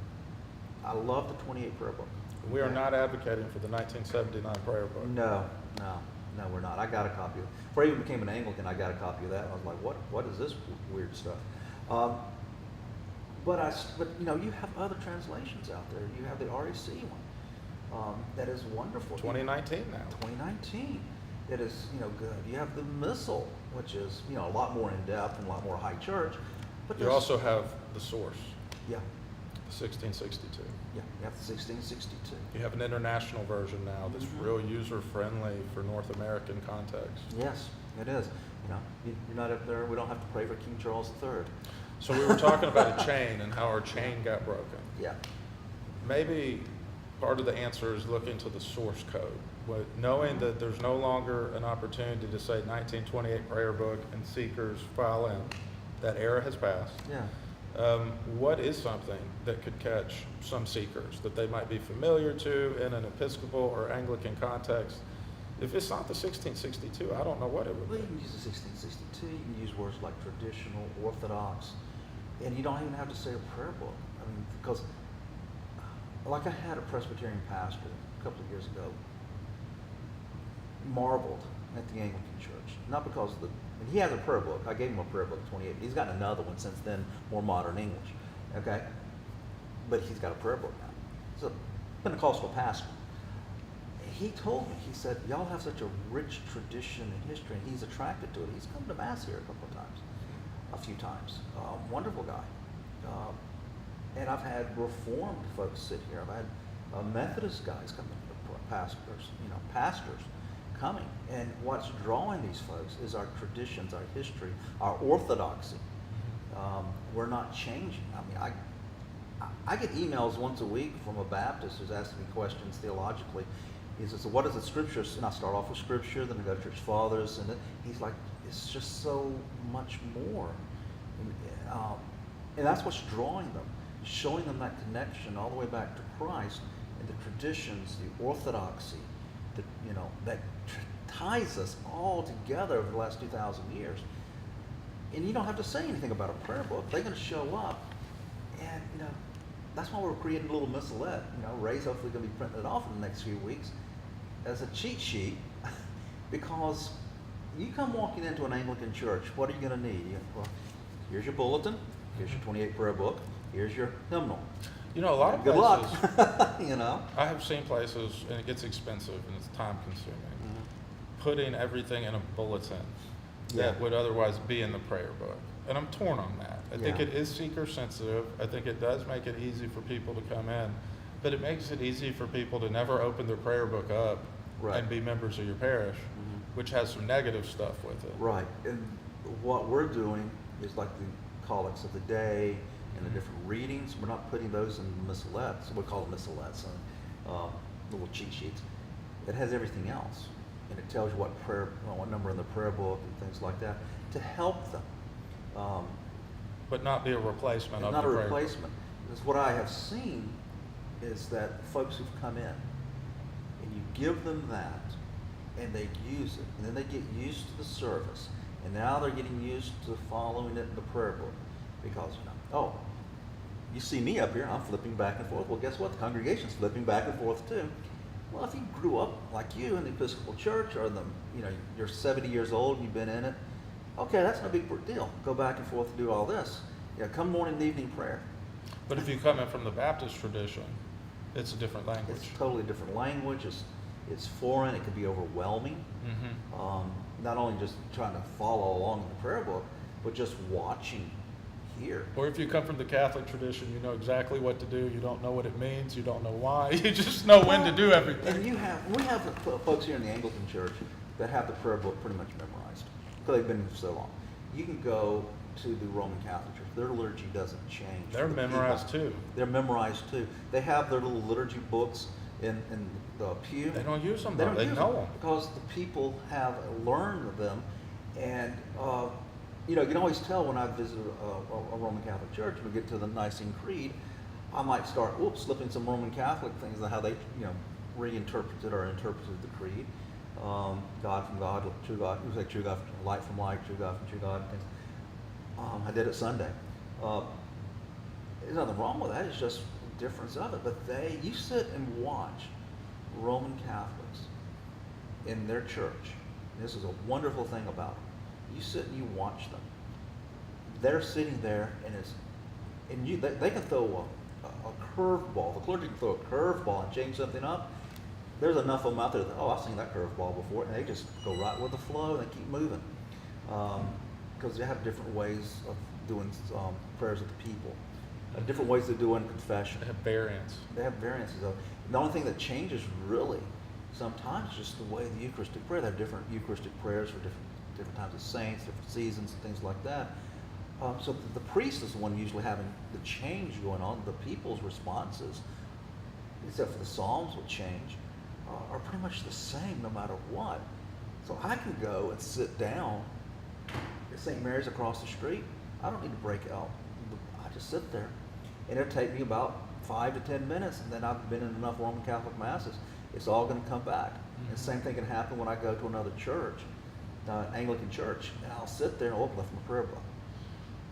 I love the 28 prayer book. We are not advocating for the 1979 prayer book. No, we're not. I got a copy of it. Before I even became an Anglican, I got a copy of that. I was like, what is this weird stuff? But you know, you have other translations out there. You have the REC one that is wonderful. 2019 now. 2019. It is, you know, good. You have the Missal, which is, you know, a lot more in depth and a lot more high church. But You also have the source, yeah, 1662. you have the 1662. You have an international version now that's Mhm. real user-friendly for North American context. Yes, it is. You know, you're not up there. We don't have to pray for King Charles III. So we were talking about a chain and how our chain got broken. Yeah. Maybe part of the answer is looking to the source code. Knowing that there's no longer an opportunity to say 1928 prayer book and seekers file in. That era has passed. Yeah. What is something that could catch some seekers that they might be familiar to in an Episcopal or Anglican context? If it's not the 1662, I don't know what it would Well, you be. can use the 1662. You can use words like traditional, orthodox, and you don't even have to say a prayer book. I mean, because like I had a Presbyterian pastor a couple of years ago marveled at the Anglican Church, not because of and he has a prayer book. I gave him a prayer book, 28. He's gotten another one since then, more modern English. Okay, but he's got a prayer book now. He's a Pentecostal pastor. He told me, he said, y'all have such a rich tradition and history, and he's attracted to it. He's come to Mass here a few times. Wonderful guy. And I've had Reformed folks sit here. I've had Methodist guys coming, pastors coming. And what's drawing these folks is our traditions, our history, our orthodoxy. We're not changing. I mean, I get emails once a week from a Baptist who's asking me questions theologically. He says, so what is the scriptures? And I start off with scripture, then I go to church fathers, and he's like, it's just so much more. And that's what's drawing them, showing them that connection all the way back to Christ and the traditions, the orthodoxy, that ties us all together over the last 2,000 years. And you don't have to say anything about a prayer book. They're going to show up. And, that's why we're creating a little missalette. Ray's hopefully going to be printing it off in the next few weeks as a cheat sheet, because you come walking into an Anglican church, what are you going to need? Well, here's your bulletin, here's your 28 prayer book, here's your hymnal. A lot of Good places, luck. I have seen places, and it gets expensive and it's time consuming, putting everything in a bulletin that would otherwise be in the prayer book. And I'm torn on that. I think it is seeker sensitive. I think it does make it easy for people to come in, but it makes it easy for people to never open their prayer book up and be members of your parish, which has some negative stuff with it. Right. And what we're doing is like the collects of the day and the different readings. We're not putting those in the missalettes. We call them missalettes, little cheat sheets. It has everything else, and it tells you what number in the prayer book and things like that to help them. But not be a replacement of the Not a prayer book. replacement. Because what I have seen is that folks who've come in, and you give them that, and they use it, and then they get used to the service, and now they're getting used to following it in the prayer book, because you see me up here, I'm flipping back and forth. Well, guess what? The congregation's flipping back and forth too. Well, if you grew up like you in the Episcopal Church, or you're 70 years old and you've been in it, okay, that's no big deal. Go back and forth and do all this. Come morning and evening prayer. But if you come in from the Baptist tradition, It's a different language. It's a totally different language. It's foreign. It can be overwhelming. Not only just trying to follow along in the prayer book, but just watching here. Or if you come from the Catholic tradition, you know exactly what to do. You don't know what it means. You don't know why. You just know when to do everything. And we have folks here in the Anglican Church that have the prayer book pretty much memorized because they've been here for so long. You can go to the Roman Catholic Church. Their liturgy doesn't change. They're memorized too. They're memorized too. They have their little liturgy books in the pew. They don't use them They though. don't They use know them them. because the people have learned them, and you can always tell when I visit a Roman Catholic church. We get to the Nicene Creed, I might start slipping some Roman Catholic things on how they reinterpreted or interpreted the creed. God from God, true God. It was like true God, light from light, true God from true God. Things. I did it Sunday. There's nothing wrong with that. It's just the difference of it. But you sit and watch Roman Catholics in their church. And this is a wonderful thing about it. You sit and you watch them. They're sitting there, and they can throw a curveball. The clergy can throw a curveball and change something up. There's enough of them out there that, I've seen that curveball before, and they just go right with the flow and they keep moving. Because they have different ways of doing prayers of the people, different ways of doing confession. They have variants. They have variances of. The only thing that changes really sometimes is just the way the Eucharistic prayer. They have different Eucharistic prayers for different times of saints, different seasons, and things like that. So the priest is the one usually having the change going on. The people's responses, except for the Psalms, will change, are pretty much the same no matter what. So I can go and sit down at St. Mary's across the street. I don't need to break out. I just sit there. And it'll take me about 5 to 10 minutes, and then I've been in enough Roman Catholic Masses. It's all going to come back. And the same thing can happen when I go to another church, Anglican church, and I'll sit there and open up my prayer book.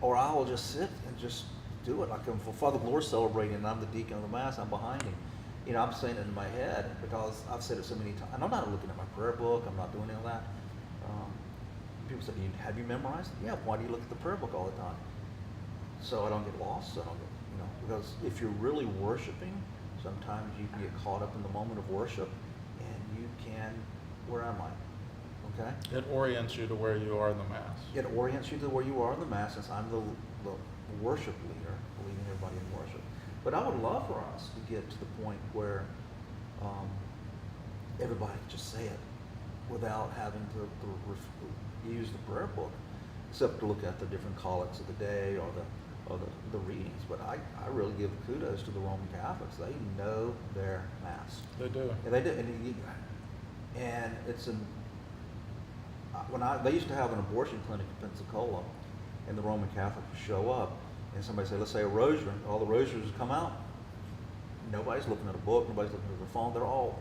Or I will just sit and just do it. Like if Father Glory's celebrating and I'm the deacon of the Mass, I'm behind him. I'm saying it in my head because I've said it so many times. And I'm not looking at my prayer book. I'm not doing any of that. People say, have you memorized it? Yeah, why do you look at the prayer book all the time? So I don't get lost. So I don't get, because if you're really worshiping, sometimes you can get caught up in the moment of worship and you can, where am I? Okay? It orients you to where you are in the Mass. It orients you to where you are in the Mass, since I'm the worship leader, leading everybody in worship. But I would love for us to get to the point where everybody can just say it without having to use the prayer book, except to look at the different collects of the day or the readings. But I really give kudos to the Roman Catholics. They know their Mass. They do. And they do. And it's they used to have an abortion clinic in Pensacola, and the Roman Catholics would show up, and somebody say, let's say a rosary, all the rosaries would come out. Nobody's looking at a book, nobody's looking at their phone. They're all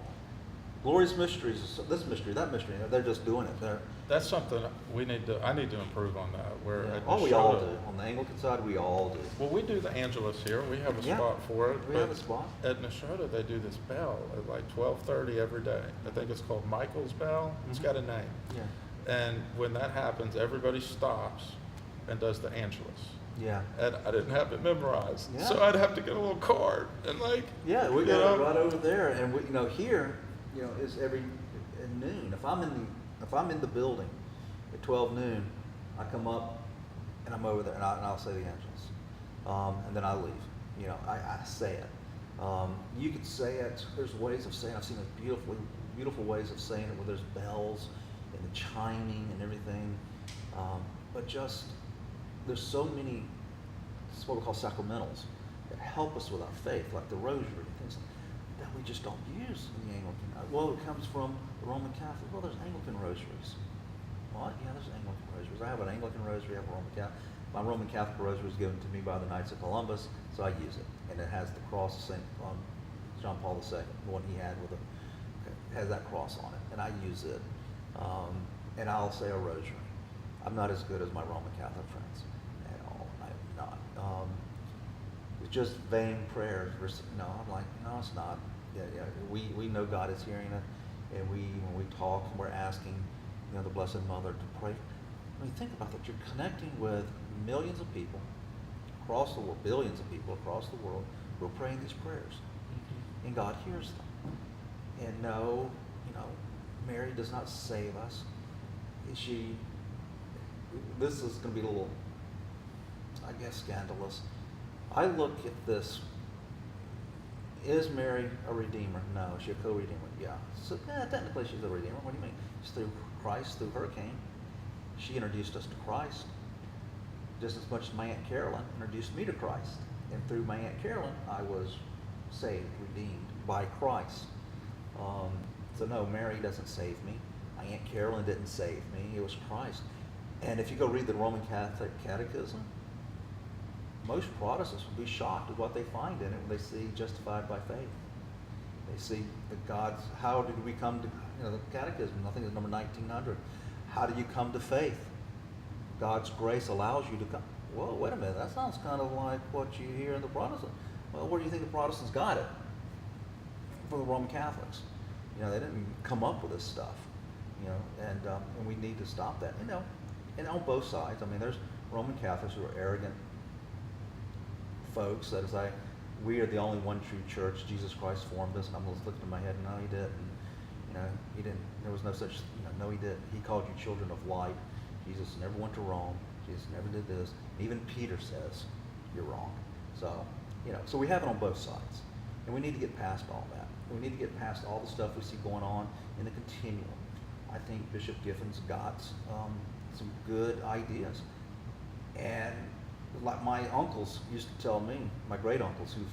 glorious mysteries, this mystery, that mystery. They're just doing it. That's something I need to improve on that. We all do. On the Anglican side, we all do. Well, we do the Angelus here. We have a spot for it. We have a spot. At Nashotah, they do this bell at like 12:30 every day. I think it's called Michael's Bell. It's got a name. Yeah. And when that happens, everybody stops and does the Angelus. Yeah. And I didn't have it memorized, Yeah. so I'd have to get a little card and Yeah, we got it right over there, and here, is every at noon. If I'm in the building at 12 noon, I come up and I'm over there and I'll say the Angelus, and then I leave. I say it. You could say it. There's ways of saying. I've seen beautiful ways of saying it where there's bells and the chiming and everything, but just there's so many. It's what we call sacramentals that help us with our faith, like the rosary, things that we just don't use in the Anglican. Well, it comes from the Roman Catholic. Well, there's Anglican rosaries. What? Yeah, there's Anglican rosaries. I have an Anglican rosary. I have a Roman Catholic. My Roman Catholic rosary was given to me by the Knights of Columbus, so I use it, and it has the cross of Saint John Paul II, the one he had with him. It has that cross on it, and I use it. And I'll say a rosary. I'm not as good as my Roman Catholic friends at all. I'm not. It's just vain prayers. I'm like, no, it's not. Yeah. We know God is hearing it, and when we talk and we're asking, the Blessed Mother to pray. Think about that. You're connecting with millions of people across the world, billions of people across the world who are praying these prayers. and God hears them. And no, Mary does not save us. This is going to be a little, I guess, scandalous. I look at this. Is Mary a redeemer? No. Is she a co-redeemer? Yeah. So technically she's a redeemer. What do you mean? It's through Christ, through her came. She introduced us to Christ, just as much as my Aunt Carolyn introduced me to Christ. And through my Aunt Carolyn, I was saved, redeemed by Christ. So no, Mary doesn't save me. My Aunt Carolyn didn't save me. It was Christ. And if you go read the Roman Catholic Catechism, most Protestants will be shocked at what they find in it when they see justified by faith. They see that God's, how did we come to, the Catechism, I think it's number 1900. How do you come to faith? God's grace allows you to come. Whoa, wait a minute, that sounds kind of like what you hear in the Protestant. Well, where do you think the Protestants got it? From the Roman Catholics. They didn't come up with this stuff, and we need to stop that. And on both sides, there's Roman Catholics who are arrogant folks that say, we are the only one true church. Jesus Christ formed us. And I'm just looking in my head, no, he didn't. He didn't. There was no such, no, he didn't. He called you children of light. Jesus never went to Rome. Jesus never did this. Even Peter says, you're wrong. So, so we have it on both sides. And we need to get past all that. We need to get past all the stuff we see going on in the continuum. I think Bishop Giffen's got some good ideas. And like my uncles used to tell me, my great uncles who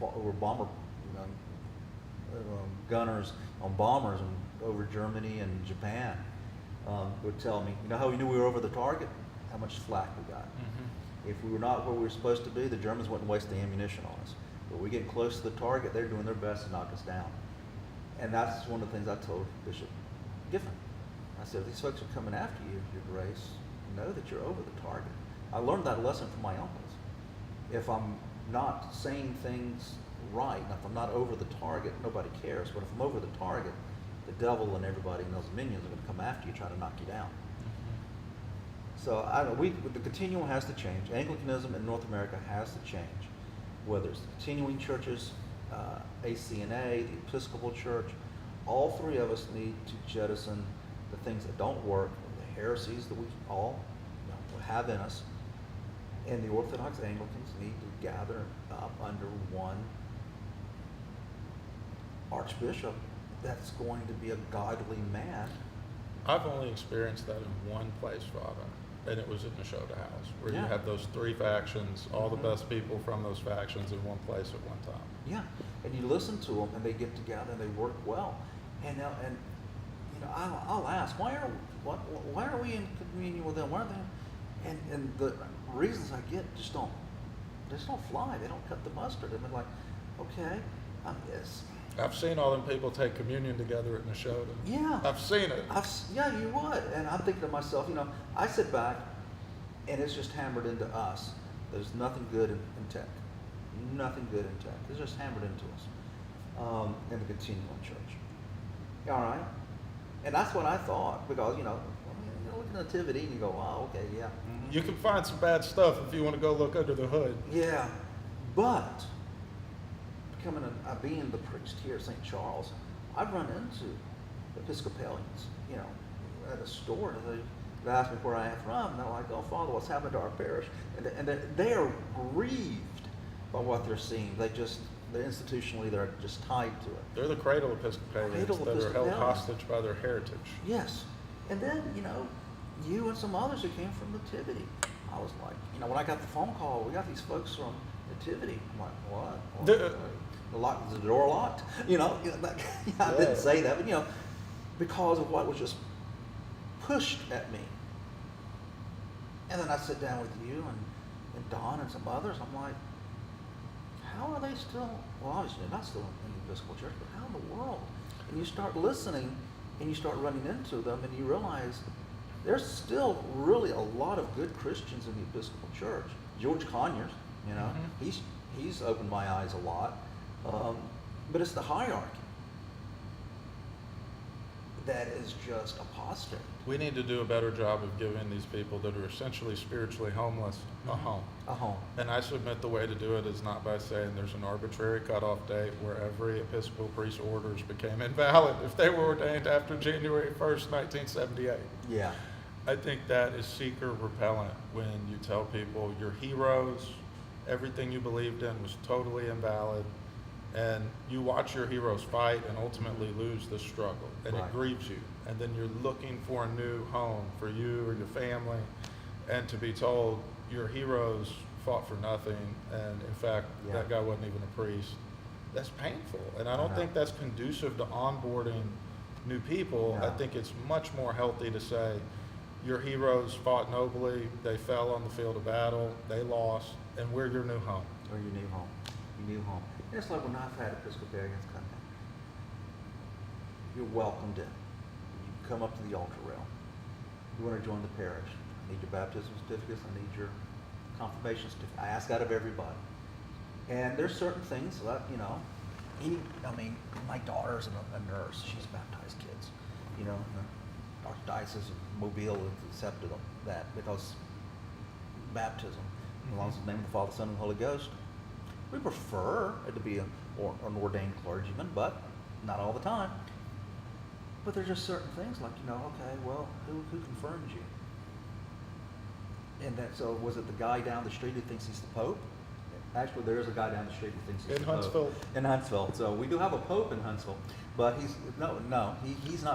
were bomber gunners on bombers over Germany and Japan, would tell me, how we knew we were over the target? How much flak we got. Mm-hmm. If we were not where we were supposed to be, the Germans wouldn't waste the ammunition on us. But we get close to the target, they're doing their best to knock us down. And that's one of the things I told Bishop Giffen. I said, if these folks are coming after you, your grace, know that you're over the target. I learned that lesson from my uncles. If I'm not saying things right, and if I'm not over the target, nobody cares. But if I'm over the target, the devil and everybody and those minions are going to come after you, try to knock you down. So the continuum has to change. Anglicanism in North America has to change. Whether it's the continuing churches, ACNA, the Episcopal Church, all three of us need to jettison the things that don't work, the heresies that we all have in us, and the Orthodox Anglicans need to gather up under one archbishop that's going to be a godly man. I've only experienced that in one place, Father, and it was in Neshoda House, where you had those three factions, all the best people from those factions in one place at one time. Yeah, and you listen to them, and they get together, and they work well. And I'll ask, why are we in communion with them? Why are they? And the reasons I get just don't fly. They don't cut the mustard. And they're like, okay, yes. I've seen all them people take communion together at Neshoda. Yeah. I've seen it. Yeah, you would. And I'm thinking to myself, I sit back and it's just hammered into us. There's nothing good in tech. Nothing good in tech. It's just hammered into us in the continuum church. All right? And that's what I thought because, you're looking at nativity and you go, oh, okay, yeah. Mm-hmm. You can find some bad stuff if you want to go look under the hood. Yeah. But being the priest here at St. Charles, I've run into Episcopalians, at a store. They ask me where I am from, and they're like, oh, Father, what's happened to our parish? And they are grieved by what they're seeing. They're institutionally, they're just tied to it. They're the cradle Episcopalians that are held hostage by their heritage. Yes. And then, you and some others who came from Nativity. I was like, when I got the phone call, we got these folks from Nativity. I'm like, what? Is the door locked? I didn't say that, but because of what was just pushed at me. And then I sit down with you and Don and some others. I'm like, how are they still? Well, obviously they're not still in the Episcopal Church, but how in the world? And you start listening, and you start running into them, and you realize there's still really a lot of good Christians in the Episcopal Church. George Conyers, he's opened my eyes a lot. But it's the hierarchy. that is just apostate. We need to do a better job of giving these people that are essentially spiritually homeless a home. A home. And I submit the way to do it is not by saying there's an arbitrary cutoff date where every Episcopal priest orders became invalid if they were ordained after January 1st, 1978. Yeah. I think that is seeker repellent when you tell people you're heroes, everything you believed in was totally invalid, and you watch your heroes fight and ultimately lose the struggle, and Right. it grieves you. And then you're looking for a new home for you or your family, and to be told your heroes fought for nothing, and in fact, Yeah. that guy wasn't even a priest. That's painful, and I don't know. think that's conducive to onboarding new people. I No. think it's much more healthy to say, your heroes fought nobly, they fell on the field of battle, they lost, and we're your new home. Or your new home. Your new home. And it's like when I've had Episcopalians come in. You're welcomed in. You come up to the altar rail. You want to join the parish. I need your baptism certificates. I need your confirmation certificate. I ask out of everybody. And there's certain things that, my daughter's a nurse. She's baptized kids. The Archdiocese of Mobile accepted that because baptism belongs in the name of the Father, Son, and Holy Ghost. We prefer it to be an ordained clergyman, but not all the time. But there's just certain things like, okay, well, who confirmed you? And so was it the guy down the street who thinks he's the Pope? Actually, there is a guy down the street who thinks he's In the Pope. Huntsville. In Huntsville. So we do have a Pope in Huntsville, but he's not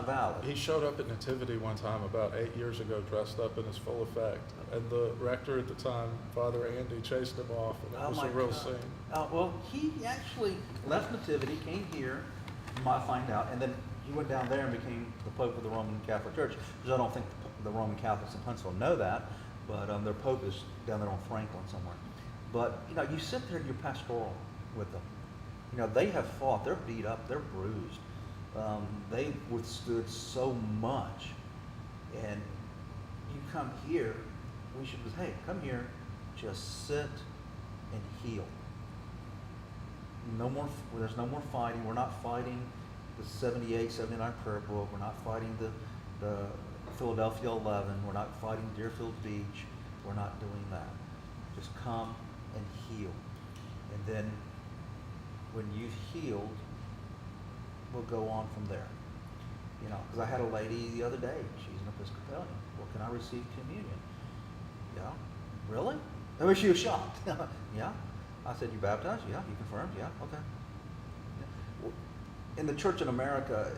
valid. He showed up at Nativity one time about 8 years ago dressed up in his full effect. And the rector at the time, Father Andy, chased him off, and it was a real scene. Well, he actually left Nativity, came here, you might find out, and then he went down there and became the Pope of the Roman Catholic Church. Because I don't think the Roman Catholics in Huntsville know that, but their Pope is down there on Franklin somewhere. But, you sit there and you're pastoral with them. They have fought, they're beat up, they're bruised. They withstood so much. And you come here, we should say, hey, come here, just sit and heal. There's no more fighting. We're not fighting the 78, 79 prayer book. We're not fighting the Philadelphia 11. We're not fighting Deerfield Beach. We're not doing that. Just come and heal. And then when you've healed, we'll go on from there. Because I had a lady the other day, she's an Episcopalian. Well, can I receive communion? Yeah. Really? She was shocked. Yeah. I said, you baptized? Yeah. You confirmed? Yeah. Okay. Yeah. In the Church in America,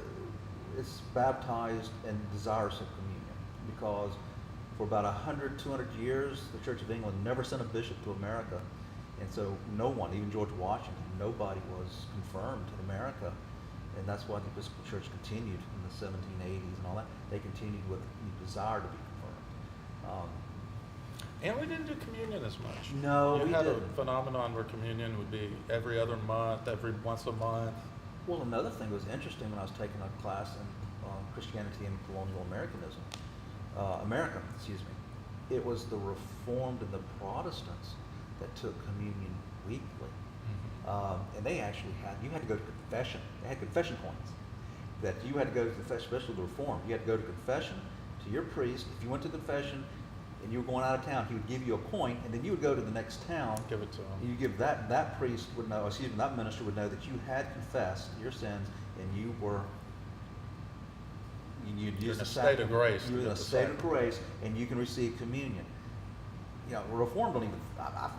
it's baptized and desirous of communion because for about 100, 200 years, the Church of England never sent a bishop to America. And so no one, even George Washington, nobody was confirmed in America. And that's why the Episcopal Church continued in the 1780s and all that. They continued with the desire to be confirmed. And we didn't do communion as much. No, you we had didn't. a phenomenon where communion would be every other month, every once a month. Well, another thing that was interesting when I was taking a class in Christianity and colonial Americanism, it was the Reformed and the Protestants that took communion weekly. And they actually you had to go to confession. They had confession points that you had to go to confession, especially the Reformed. You had to go to confession to your priest. If you went to confession and you were going out of town, he would give you a point, and then you would go to the next town. Give it to him. You give that priest would know, that minister would know that you had confessed your sins and you were. You'd use the state of grace. You were in a state of grace, and you can receive communion. Reformed don't even.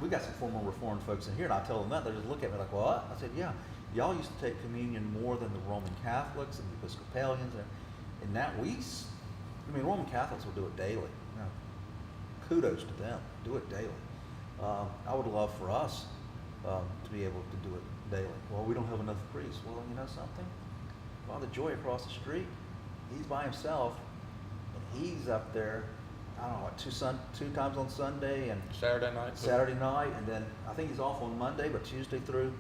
We got some former Reformed folks in here, and I tell them that they just look at me like, "What?" I said, "Yeah, y'all used to take communion more than the Roman Catholics and the Episcopalians, and now Roman Catholics will do it daily. Kudos to them, do it daily. I would love for us to be able to do it daily. Well, we don't have enough priests. Well, you know something? Father Joy across the street, he's by himself, and he's up there. I don't know, two times on Sunday and Saturday night, and then I think he's off on Monday, but Tuesday through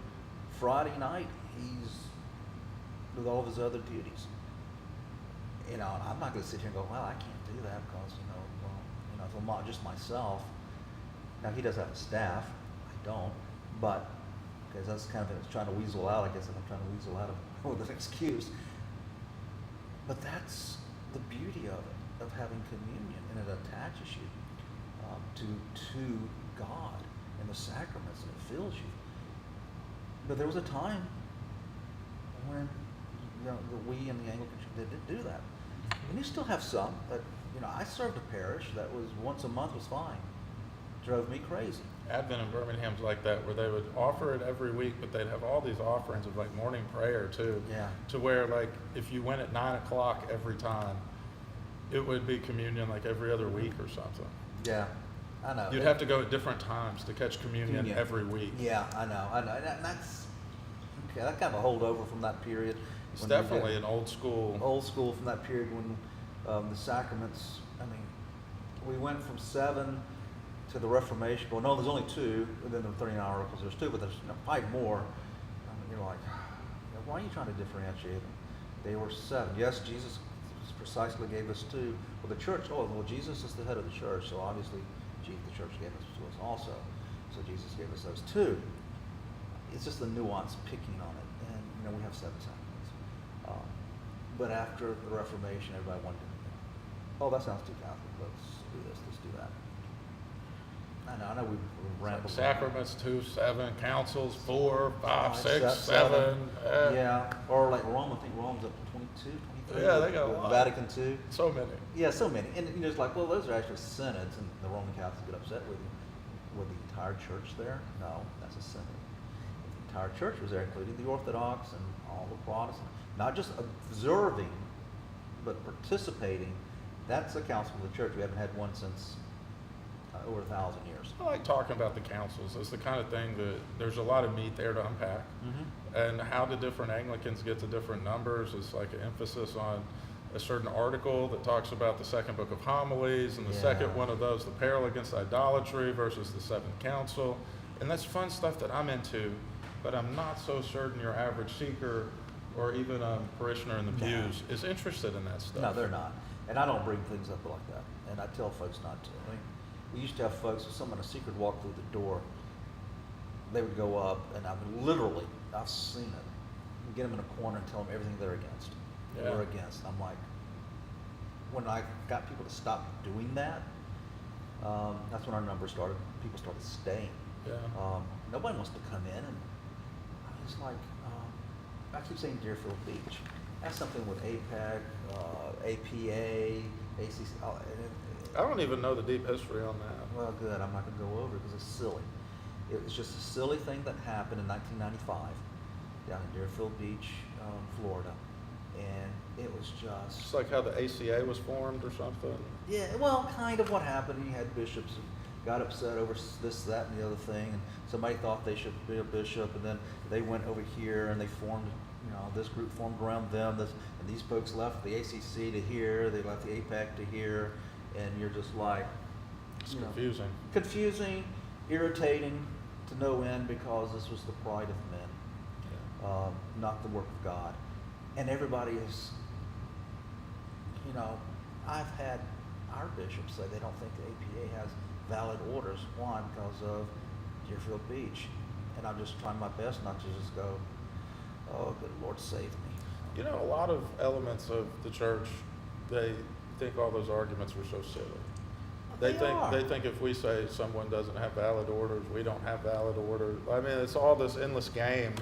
Friday night, he's with all of his other duties. I'm not going to sit here and go, well, I can't do that because, if I'm not just myself. Now, he does have a staff. I don't. But, because that's kind of trying to weasel out, I guess, if I'm trying to weasel out of with an excuse. But that's the beauty of having communion, and it attaches you to God and the sacraments, and it fills you. But there was a time when we in the Anglican Church didn't do that, and you still have some. But I served a parish that was once a month was fine. Drove me crazy. Advent in Birmingham's like that, where they would offer it every week, but they'd have all these offerings of like morning prayer too. Yeah. To where like if you went at 9 o'clock every time, it would be communion like every other week or something. Yeah, I know. You'd have to go at different times to catch communion every week. Yeah, I know. That's okay. That's kind of a holdover from that period. It's definitely an old school. Old school from that period when the sacraments. I mean, we went from 7 to the Reformation. Well, no, there's only 2, and then the 39 Articles. There's 2, but there's 5 more. I mean, you're like, why are you trying to differentiate them? They were 7. Yes, Jesus precisely gave us 2. Well, the church. Oh, well, Jesus is the head of the church, so obviously, the church gave us to us also. So Jesus gave us those 2. It's just the nuance picking on it, and we have 7 sacraments. But after the Reformation, everybody wanted to. Oh, that sounds too Catholic. Let's do this. Let's do that. I know we rambled. Sacraments 2, 7, councils 4, 5, 6, 7. 7. Yeah, or like Rome. I think Rome's up to 22, 23. Yeah, they got a lot. Vatican II. So many. Yeah, so many. And it's like, well, those are actually synods, and the Roman Catholics get upset with you. With the entire church there? No, that's a synod. The entire church was there, including the Orthodox and all the Protestants. Not just observing, but participating. That's a council of the church. We haven't had one since over 1,000 years. I like talking about the councils. It's the kind of thing that there's a lot of meat there to unpack. Mm-hmm. And how the different Anglicans get to different numbers is like an emphasis on a certain article that talks about the second book of homilies, and the second one of those, the peril against idolatry versus the seventh council. And that's fun stuff that I'm into, but I'm not so certain your average seeker or even a parishioner in the pews is interested in that stuff. No, they're not. And I don't bring things up like that. And I tell folks not to. I mean, we used to have folks, if someone a secret walked through the door, they would go up, and I've seen it, get them in a corner and tell them everything they're against. We're against. I'm like, when I got people to stop doing that, that's when our numbers started. People started staying. Yeah. Nobody wants to come in, and I was like, I keep saying Deerfield Beach. That's something with APAC, APA, ACC. I don't even know the deep history on that. Well, good. I'm not going to go over it because it's silly. It was just a silly thing that happened in 1995 down in Deerfield Beach, Florida. And it was just... It's like how the ACA was formed or something. Yeah, well, kind of what happened. You had bishops who got upset over this, that, and the other thing. And somebody thought they should be a bishop, and then they went over here and they formed, this group formed around them. And these folks left the ACC to here. They left the APAC to here. And you're just like... It's confusing. Confusing, irritating to no end, because this was the pride of men, not the work of God. And everybody is, I've had our bishops say they don't think the APA has valid orders. Why? Because of Deerfield Beach. And I'm just trying my best not to just go, oh, good Lord, save me. A lot of elements of the church, they think all those arguments were so silly. They think if we say someone doesn't have valid orders, we don't have valid orders. I mean, it's all this endless game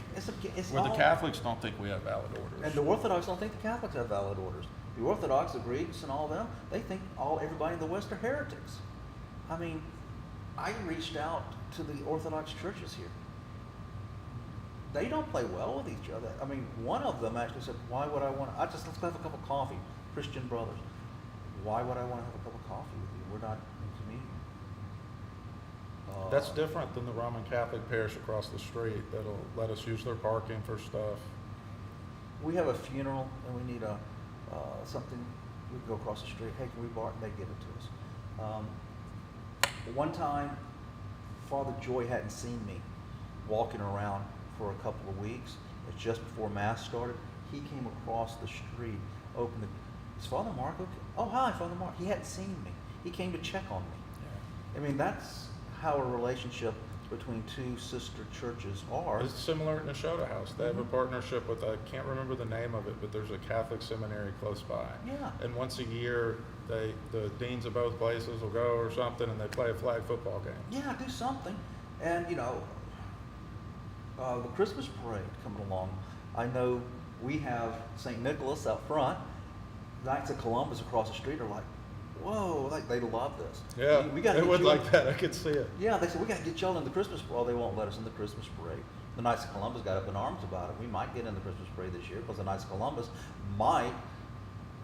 where the Catholics don't think we have valid orders. And the Orthodox don't think the Catholics have valid orders. The Orthodox, the Greeks, and all them, they think everybody in the West are heretics. I mean, I reached out to the Orthodox churches here. They don't play well with each other. I mean, one of them actually said, why would I want to, let's have a cup of coffee, Christian brothers. Why would I want to have a cup of coffee with you? We're not in communion. That's different than the Roman Catholic parish across the street that'll let us use their parking for stuff. We have a funeral and we need something. We can go across the street. Hey, can we borrow it? And they give it to us. One time, Father Joy hadn't seen me walking around for a couple of weeks. It's just before Mass started. He came across the street, opened the... Is Father Mark okay? Oh, hi, Father Mark. He hadn't seen me. He came to check on me. Yeah. I mean, that's how a relationship between two sister churches are. It's similar at Nashotah House. They have a Mhm. partnership with, I can't remember the name of it, but there's a Catholic seminary close by. Yeah. And once a year, the deans of both places will go or something, and they play a flag football game. Yeah, do something. And, the Christmas parade coming along. I know we have St. Nicholas out front. Knights of Columbus across the street are like, whoa, like they love this. Yeah, we gotta they get would you like in- that. I could see it. Yeah, they said, we got to get y'all in the Christmas parade. Well, they won't let us in the Christmas parade. The Knights of Columbus got up in arms about it. We might get in the Christmas parade this year because the Knights of Columbus might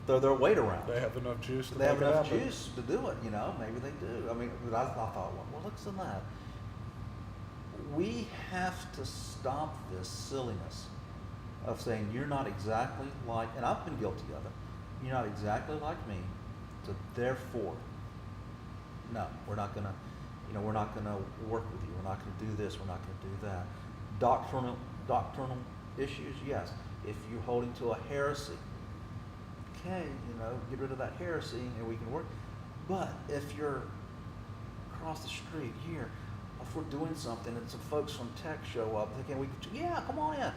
throw their weight around. They have enough juice to They have make it enough happen. juice to do it, maybe they do. I mean, but I thought, well, listen to that. We have to stop this silliness of saying you're not exactly like, and I've been guilty of it, you're not exactly like me, so therefore, no, we're not gonna work with you. We're not gonna do this. We're not gonna do that. Doctrinal issues, yes. If you're holding to a heresy, okay, get rid of that heresy and we can work. But if you're across the street here, if we're doing something and some folks from tech show up, thinking yeah, come on in.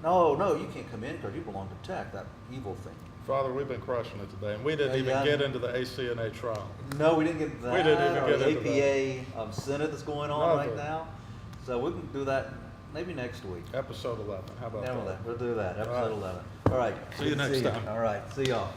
No, you can't come in because you belong to tech, that evil thing. Father, we've been crushing it today, and we didn't even Yeah. get into the ACNA trial. No, we didn't get into that. We didn't even or get the into that. APA Senate that's going on right Nothing. now. So we can do that maybe next week. Episode 11. How about Yeah, that? we'll do that. All Episode right. 11. All right. See you Good to next time. All right. See y'all.